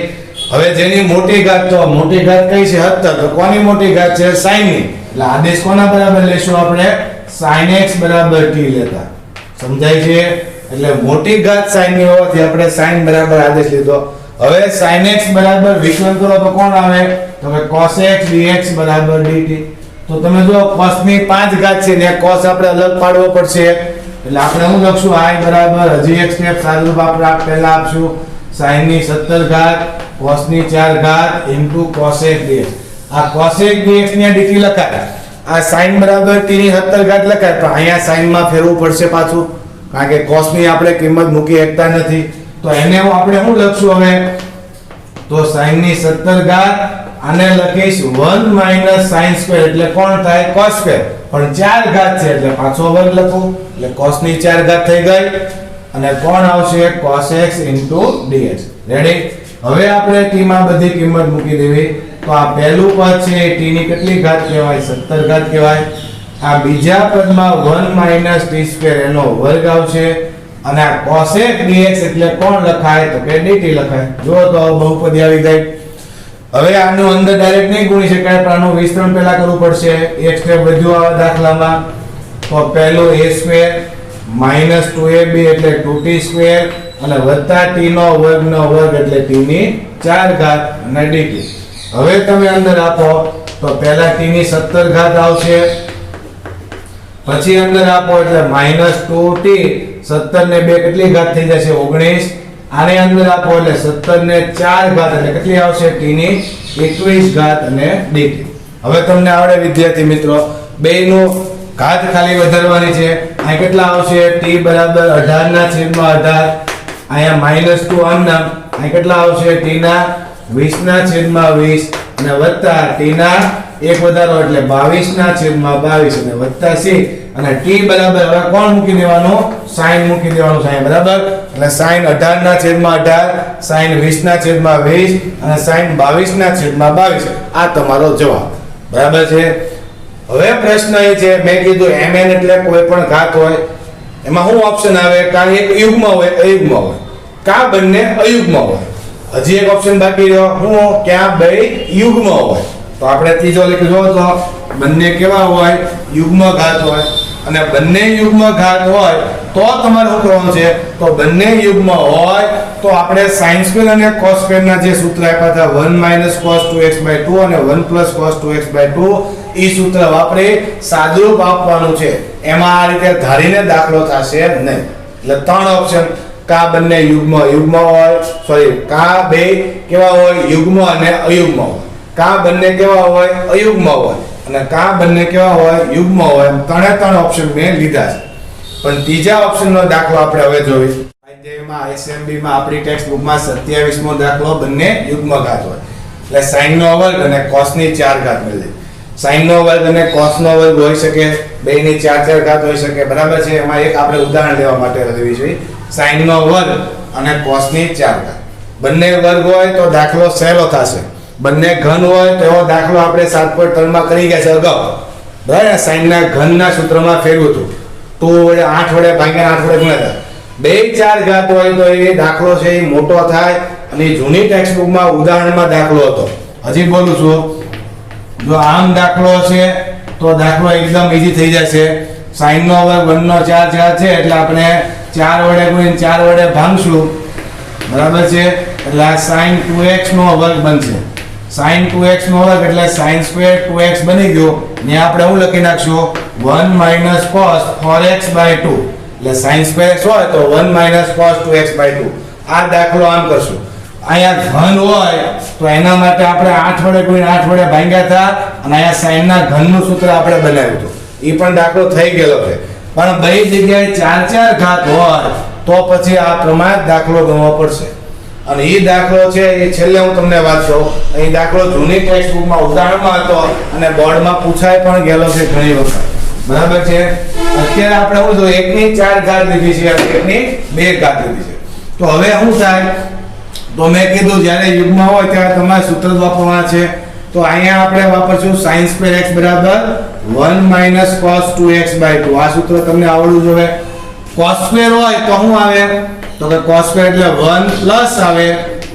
હવે જેની મોટી ઘાત, તો મોટી ઘાત કઈ છે 17, તો કોની મોટી ઘાત છે sin ની, એટલે આદેશ કોના બરાબર લેશું આપણે sin x બરાબર t લેતા. સમજાય છે? એટલે મોટી ઘાત sin ની હોવાથી આપણે sin બરાબર આદેશ લીધો. હવે sin x બરાબર વિકલન કરો તો કોણ આવે? તો કે cos x dx બરાબર dt. તો તમે જો cos ની 5 ઘાત છે ને cos આપણે અલગ પાડવો પડશે, એટલે આપણે શું લખશું i બરાબર હજી એક સ્ટેપ સાદુરૂપ આપણે પહેલા આપશું sin ની 17 ઘાત cos ની 4 ઘાત cos x dx. આ cos x dx ને dt લખાય, આ sin બરાબર t ની 17 ઘાત લખાય, પણ અહીંયા sin માં ફેરવું પડશે પાછું, કારણ કે cos ની આપણે કિંમત મૂકી શકતા નથી. તો એને આપણે શું લખશું હવે? તો sin ની 17 ઘાત આને લખીશ 1 માઈનસ sin સ્ક્વેર, એટલે કોણ થાય cos સ્ક્વેર, પણ 4 ઘાત છે એટલે પાછો વર્ગ લખું, એટલે cos ની 4 ઘાત થઈ ગઈ અને કોણ આવશે cos x dx. રેડી? હવે આપણે t માં બધી કિંમત મૂકી દેવી તો આ પહેલું પદ છે એ t ની કેટલી ઘાત કહેવાય 17 ઘાત કહેવાય આ બીજા પદમાં 1 - t² એનો વર્ગ આવશે અને આ cosec dx એટલે કોણ લખાય તો કે dt લખાય જો તો બહુપદી આવી ગઈ હવે આનું અંદર ડાયરેક્ટ નહીં ગુણી શકાય પણ આનું વિસ્તરણ પહેલા કરવું પડશે એક સ્ટેપ વધ્યું આ દાખલામાં તો પહેલો a² - 2ab એટલે 2t² અને વત્તા t નો વર્ગ એટલે t ની 4 ઘાત અને dt હવે તમે અંદર આપો તો પહેલા t ની 17 ઘાત આવશે પછી અંદર આપો એટલે -2t 17 ને 2 કેટલી ઘાત થઈ જશે 19 આને અંદર આપો એટલે 17 ને 4 ઘાત એટલે કેટલી આવશે t ની 21 ઘાત અને dt હવે તમને આવડે વિદ્યાર્થી મિત્રો બેયનું ઘાત ખાલી વધારવાની છે અહીં કેટલા આવશે t બરાબર 18 ના છેદમાં 18 અહીંયા -2 આમનામ અહીં કેટલા આવશે t ના 20 ના છેદમાં 20 અને વત્તા t ના એક વધારો એટલે 22 ના છેદમાં 22 અને વત્તા c અને t બરાબર હવે કોણ મૂકી દેવાનું sin મૂકી દેવાનું sin બરાબર એટલે sin 18 ના છેદમાં 18 sin 20 ના છેદમાં 20 અને sin 22 ના છેદમાં 22 આ તમારો જવાબ બરાબર છે હવે પ્રશ્ન એ છે મેં કીધું mn એટલે કોઈ પણ ઘાત હોય એમાં શું ઓપ્શન આવે કાં એક યુગ્મ હોય અયુગ્મ હોય કાં બંને અયુગ્મ હોય હજી એક ઓપ્શન બાકી રહ્યો હું ક્યાં બે યુગ્મ હોય તો આપણે ત્રીજો લખજો તો બંને કેવા હોય યુગ્મ ઘાત હોય અને બંને યુગ્મ ઘાત હોય તો તમારે શું કરવાનું છે તો બંને યુગ્મ હોય તો આપણે sin² અને cos² ના જે સૂત્ર આપ્યા હતા 1 - cos 2x/2 અને 1 + cos 2x/2 ઈ સૂત્ર વાપરી સાદુરૂપ આપવાનું છે એમાં આ રીતે ધારીને દાખલો થશે નહીં એટલે ત્રણ ઓપ્શન કા બંને યુગ્મ હોય સોરી કા બે કેવા હોય યુગ્મ અને અયુગ્મ હોય કા બંને કેવા હોય અયુગ્મ હોય અને કા બંને કેવા હોય યુગ્મ હોય એમ ત્રણ ઓપ્શન મેં લીધા છે પણ ત્રીજા ઓપ્શનનો દાખલો આપણે હવે જોઈએ સ્વાધ્યાયમાં SMB માં આપણી ટેક્સ્ટ બુકમાં 27મો દાખલો બંને યુગ્મ ઘાત હોય એટલે sin નો વર્ગ અને cos ની 4 ઘાત મળે sin નો વર્ગ અને cos નો વર્ગ હોઈ શકે બેયની 4 ઘાત હોઈ શકે બરાબર છે એમાં એક આપણે ઉદાહરણ લેવા માટે લેવી જોઈએ sin નો વર્ગ અને cos ની 4 ઘાત બંને વર્ગ હોય તો દાખલો સહેલો થશે બંને ઘન હોય તો એવો દાખલો આપણે 7.3 માં કરી ગયા છે અગાઉ બરાબર sin ના ઘનના સૂત્રમાં ફેરવું હતું 2 વડે 8 વડે ભાગ્યા 8 વડે ગુણ્યા બે 4 ઘાત હોય તો એ દાખલો છે એ મોટો થાય અને જૂની ટેક્સ્ટ બુકમાં ઉદાહરણમાં દાખલો હતો હજી બોલું છું જો આમ દાખલો છે તો દાખલો એકદમ ઈઝી થઈ જશે sin નો વર્ગ 1 નો 4 છે એટલે આપણે 4 વડે ગુણીને 4 વડે ભાંગશું બરાબર છે એટલે આ sin 2x નો વર્ગ બનશે sin 2x નો વર્ગ એટલે sin² 2x બની ગયો ને આપણે શું લખી નાખશું 1 - cos 4x/2 એટલે sin² x હોય તો 1 - cos 2x/2 આ દાખલો આમ કરશું અહીંયા ઘન હોય તો એના માટે આપણે 8 વડે ગુણીને 8 વડે ભાંગ્યા હતા અને અહીંયા sin ના ઘનનું સૂત્ર આપણે બનાવ્યું હતું એ પણ દાખલો થઈ ગયેલો છે પણ બે જગ્યાએ 4 ઘાત હોય તો પછી આ પ્રમાણે દાખલો ગણવો પડશે અને એ દાખલો છે એ છેલ્લે હું તમને વાત કહું અહીં દાખલો જૂની ટેક્સ્ટ બુકમાં ઉદાહરણમાં હતો અને બોર્ડમાં પૂછાય પણ ગયેલો છે ઘણી વખત બરાબર છે અત્યારે આપણે શું જો 1 ની 4 ઘાત લીધી છે અને 1 ની 2 ઘાત લીધી છે તો હવે શું થાય તો મેં કીધું જ્યારે યુગ્મ હોય ત્યારે તમારે સૂત્ર વાપરવાના છે તો અહીંયા આપણે વાપરશું sin² x બરાબર 1 - cos 2x/2 આ સૂત્ર તમને આવડવું જોઈએ cos² હોય તો શું આવે તો કે cos² એટલે 1 પ્લસ આવે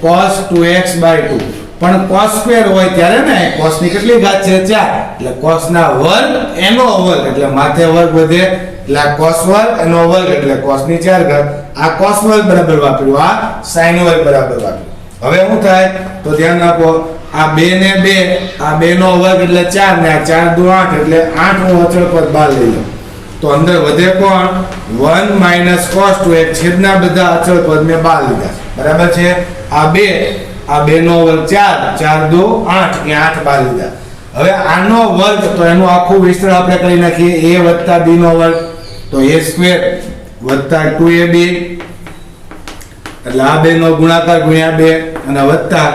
cos 2x/2 પણ cos² હોય ત્યારે ને cos ની કેટલી ઘાત છે 4 એટલે cos ના વર્ગ એનો વર્ગ એટલે માથે વર્ગ વધે એટલે આ cos વર્ગ એનો વર્ગ એટલે cos ની 4 ઘાત આ cos વર્ગ બરાબર વાપર્યું આ sin વર્ગ બરાબર વાપર્યું હવે શું થાય તો ધ્યાન આપો આ 2 ને 2 આ 2 નો વર્ગ એટલે 4 ને આ 4 દુ 8 એટલે 8 નું અચળ પદ બહાર લઈ લો તો અંદર વધે કોણ 1 - cos 2x છેદના બધા અચળ પદ મેં બહાર લીધા બરાબર છે આ 2 નો વર્ગ 4 4 દુ 8 કે 8 બહાર લીધા હવે આનો વર્ગ તો એનું આખું વિસ્તરણ આપણે કરી નાખીએ a + b નો વર્ગ તો a² + 2ab એટલે આ બે નો ગુણાકાર ગુણ્યા 2 અને વત્તા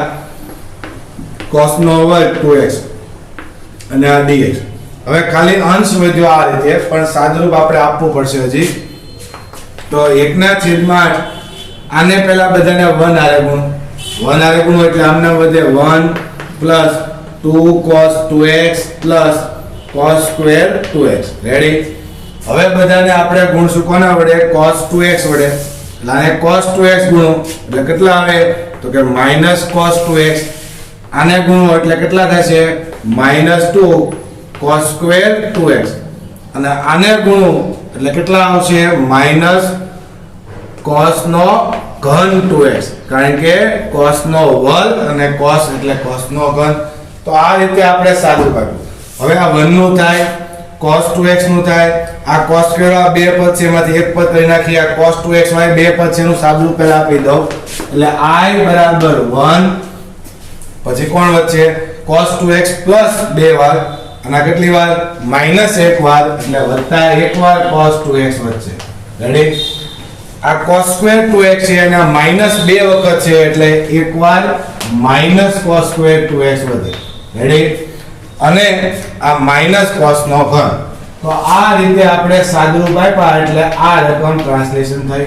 cos નો વર્ગ 2x અને આ dx હવે ખાલી અંશ વધ્યો આ રીતે પણ સાદુરૂપ આપણે આપવું પડશે હજી તો 1/8 આને પહેલા બધાને 1 આરે ગુણ 1 આરે ગુણો એટલે આમને વધે 1 plus 2 cos 2x plus cos square 2x. Ready? હવે બધાને આપણે ગુણશું કોના વડે? cos 2x વડે. એટલે આને cos 2x ગુણો એટલે કેટલા આવે? તો કે માઈનસ cos 2x. આને ગુણો એટલે કેટલા થશે? -2 cos સ્ક્વેર 2x. અને આને ગુણો એટલે કેટલા આવશે? માઈનસ cos નો ઘન 2x. કારણ કે cos નો વર્ગ અને cos એટલે cos નો ઘન. તો આ રીતે આપણે સાદું કાઢ્યું. હવે આ 1 નું થાય, cos 2x નું થાય, આ cos સ્ક્વેર આ બે પદ છે એમાંથી એક પદ કરી નાખી. આ cos 2x માં બે પદ છે એનું સાદું પહેલા આપી દઉં. એટલે i બરાબર 1 પછી કોણ વચ્ચે? cos 2x પ્લસ 2 વાર અને આ કેટલી વાર? -1 વાર એટલે વત્તા 1 વાર cos 2x વચ્ચે. રેડી? આ cos સ્ક્વેર 2x છે અને આ -2 વખત છે એટલે એક વાર -cos સ્ક્વેર 2x વધે. રેડી? અને આ માઈનસ cos નો ઘન. તો આ રીતે આપણે સાદુરૂપ આપ્યા એટલે આ રકમ ટ્રાન્સલેશન થઈ.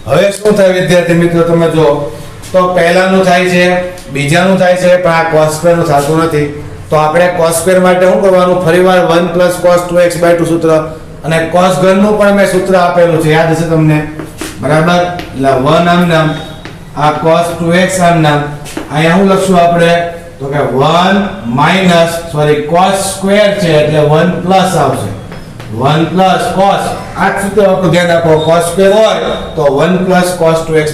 હવે શું થાય વિદ્યાર્થી મિત્રો? તમે જો તો પહેલાનું થાય છે, બીજાનું થાય છે, પણ આ cos સ્ક્વેર નું થતું નથી. તો આપણે cos સ્ક્વેર માટે શું કરવાનું? ફરીવાર 1 cos 2x/2 સૂત્ર અને cos ઘન નું પણ મેં સૂત્ર આપેલું છે, યાદ હશે તમને? બરાબર? એટલે 1 આમ નામ, આ cos 2x આમ નામ. અહીંયા શું લખશું આપણે? તો કે 1 cos સ્ક્વેર છે એટલે 1 પ્લસ આવશે. 1 પ્લસ cos, આ સૂત્ર આપણું ધ્યાન રાખો. cos સ્ક્વેર હોય તો 1 cos 2x/.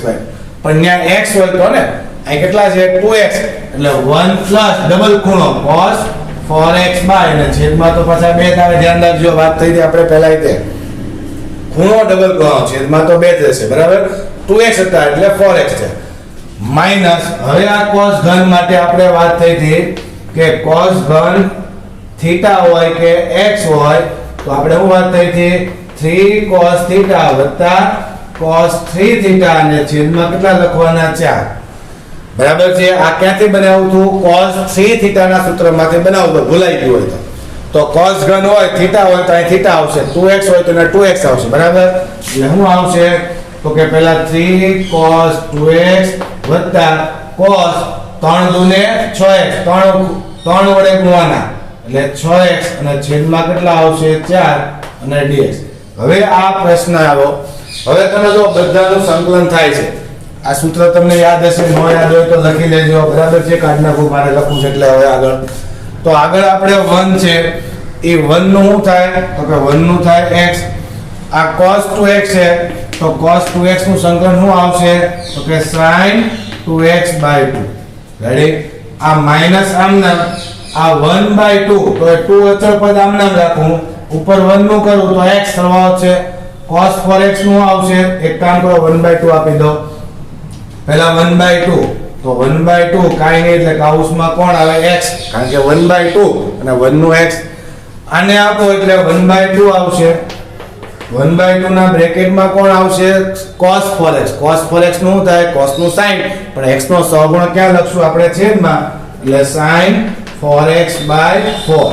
પણ ત્યાં x હોય તો ને અહીં કેટલા છે? 2x. એટલે 1 પ્લસ ડબલ ખૂણો cos 4x/. અને છેદમાં તો પાછા બે તારે ધ્યાન રાખજો, વાત થઈ હતી આપણે પહેલા રીતે. ખૂણો ડબલ ખૂણો, છેદમાં તો બે જ રહેશે. બરાબર? 2x હતા એટલે 4x છે. માઈનસ, હવે આ cos ઘન માટે આપણે વાત થઈ હતી કે cos ઘન થીટા હોય કે x હોય તો આપણે શું વાત થઈ હતી? 3 cos થીટા વત્તા cos 3 થીટા અને છેદમાં કેટલા લખવાના? 4. બરાબર છે? આ ક્યાંથી બનાવ્યું હતું? cos 3 થીટા ના સૂત્રમાંથી બનાવ્યું તો ભૂલાઈ ગયું હોય તો cos ઘન હોય, થીટા હોય તો અહીં થીટા આવશે, 2x હોય તો અહીં 2x આવશે. બરાબર? એટલે શું આવશે? તો કે પહેલા 3 cos 2x વત્તા cos 3 દુને 6x, 3 વડે ગુણવાના એટલે 6x અને છેદમાં કેટલા આવશે? 4 અને dx. હવે આ પ્રશ્ન આવ્યો. હવે તમે જો બધાનું સંકલન થાય છે. આ સૂત્ર તમને યાદ હશે, ન યાદ હોય તો લખી લેજો. બરાબર છે? કાઢ નાખું, મારે લખવું છે એટલે હવે આગળ. તો આગળ આપણે 1 છે એ 1 નું શું થાય? તો કે 1 નું થાય x. આ cos 2x છે તો cos 2x નું સંકલન શું આવશે? તો કે sin 2x/2. રેડી? આ માઈનસ આમ નામ, આ 1/2 તો એ 2 અચળ પદ આમ નામ રાખું, ઉપર 1 નું કરું તો x સરવાળો છે. cos 4x નું આવશે, એક કામ કરો 1/2 આપી દો. પહેલા 1/2 તો 1/2 કાઈ નહીં એટલે કાઉસમાં કોણ આવે? x. કારણ કે 1/2 અને 1 નું x. આને આપો એટલે 1/2 આવશે. 1/2 ના બ્રેકેટમાં કોણ આવશે? cos 4x. cos 4x નું થાય? cos નું sin, પણ x નો સહગુણક ક્યાં લખશું આપણે? છેદમાં. એટલે sin 4x/4.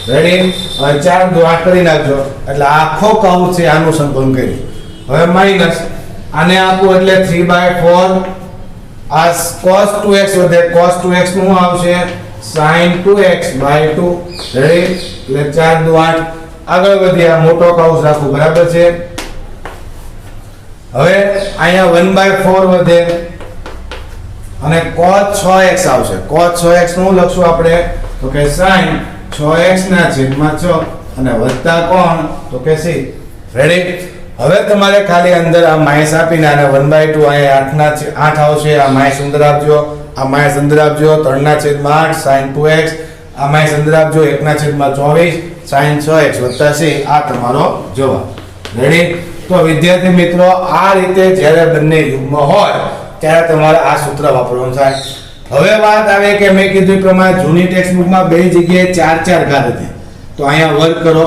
રેડી? હવે 4 × 8 કરી નાખજો એટલે આખો કર્વ છે આનું સંકલન કર્યું. હવે માઈનસ, આને આપો એટલે 3/4. આ cos 2x વધે, cos 2x નું આવશે? sin 2x/2. રેડી? એટલે 4 × 8. આગળ વધી, આ મોટો કૌંસ રાખું. બરાબર છે? હવે અહીંયા 1/4 વધે અને cos 6x આવશે. cos 6x નું લખશું આપણે? તો કે sin 6x ના છેદમાં 6 અને વત્તા કોણ? તો કે c. રેડી? હવે તમારે ખાલી અંદર આ માઈનસ આપીને આને 1/2 અહીંયા 8 આવશે. આ માઈનસ અંદર આપજો, આ માઈનસ અંદર આપજો. 3/8 sin 2x. આ માઈનસ અંદર આપજો, 1/24 sin 6x વત્તા c. આ તમારો જવાબ. રેડી? તો વિદ્યાર્થી મિત્રો, આ રીતે જ્યારે બંને યુગ્મ હોય ત્યારે તમારે આ સૂત્ર વાપરવાનું થાય. હવે વાત આવે કે મેં કીધું એ પ્રમાણે જૂની ટેક્સ્ટ બુકમાં બે જગ્યાએ 4 ઘાત હતી. તો અહીંયા વર્ગ કરો,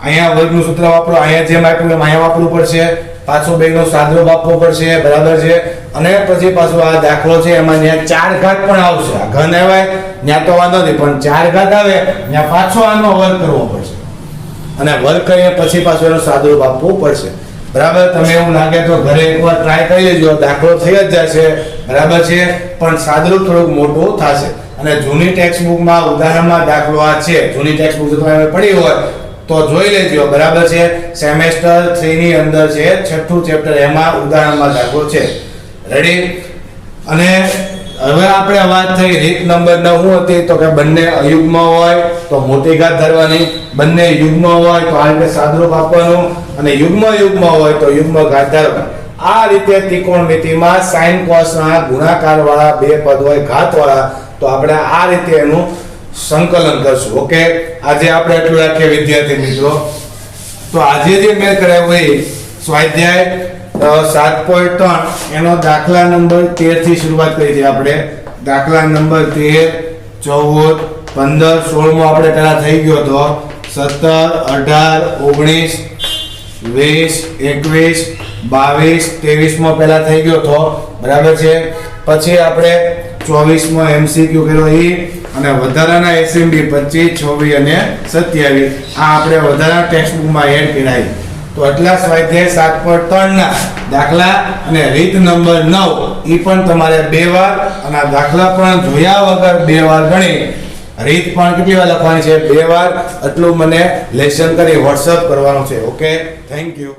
અહીંયા વર્ગનું સૂત્ર વાપરો, અહીંયા જેમ આપ્યું એમ અહીંયા વાપરવું પડશે. પાછો બેનો સાદરો આપવો પડશે. બરાબર છે? અને પછી પાછો આ દાખલો છે એમાં ત્યાં 4 ઘાત પણ આવશે. આ ઘન આવે ત્યાં તો વાંધો નથી, પણ 4 ઘાત આવે ત્યાં પાછો આનો વર્ગ કરવો પડશે અને વર્ગ કરીને પછી પાછો એનો સાદરો આપવો પડશે. બરાબર? તમે એવું લાગે તો ઘરે એકવાર ટ્રાય કરી લેજો, દાખલો થઈ જ જશે. બરાબર છે, પણ સાદુરૂપ થોડુંક મોટું થશે. અને જૂની ટેક્સ્ટ બુકમાં ઉદાહરણમાં દાખલો આ છે. જૂની ટેક્સ્ટ બુક જો તમે પડી હોય તો જોઈ લેજો, બરાબર છે. સેમેસ્ટર 3 ની અંદર છે 6થું ચેપ્ટર, એમાં ઉદાહરણમાં દાખલો છે. રેડી? અને હવે આપણે વાત થઈ રીત નંબર 9 શું હતી, તો કે બંને અયુગ્મ હોય તો મોટી ઘાત ધરવાની, બંને યુગ્મ હોય તો આ રીતે સાદુરૂપ આપવાનું, અને યુગ્મ હોય તો યુગ્મ ઘાત ધરવાની. આ રીતે ત્રિકોણમિતિમાં sin cos ના ગુણાકાર વાળા બે પદ હોય ઘાત વાળા, તો આપણે આ રીતે એનું સંકલન કરશું. ઓકે, આજે આપણે એટલું રાખીએ વિદ્યાર્થી મિત્રો. તો આજે જે મેં કરાવ્યું એ સ્વાધ્યાય 7.3 એનો દાખલા નંબર 13 થી શરૂઆત કરી છે આપણે. દાખલા નંબર 13, 14, 15, 16 માં આપણે પહેલા થઈ ગયો તો 17, 18, 19, 20, 21, 22, 23 માં પહેલા થઈ ગયો તો, બરાબર છે. પછી આપણે 24 માં એમસીક્યુ કર્યો ઈ, અને વધારાના એસએમબી 25, 26 અને 27 આ આપણે વધારાના ટેક્સ્ટ બુકમાં એડ કરાવી. તો એટલા સ્વાધ્યાય 7.3 ના દાખલા અને રીત નંબર 9 ઈ પણ તમારે 2 વાર, અને દાખલા પણ જોયા વગર 2 વાર ગણી, રીત પણ કેટલી વાર લખવાની છે? 2 વાર. એટલું મને લેસન કરી WhatsApp કરવાનું છે. Okay, thank you.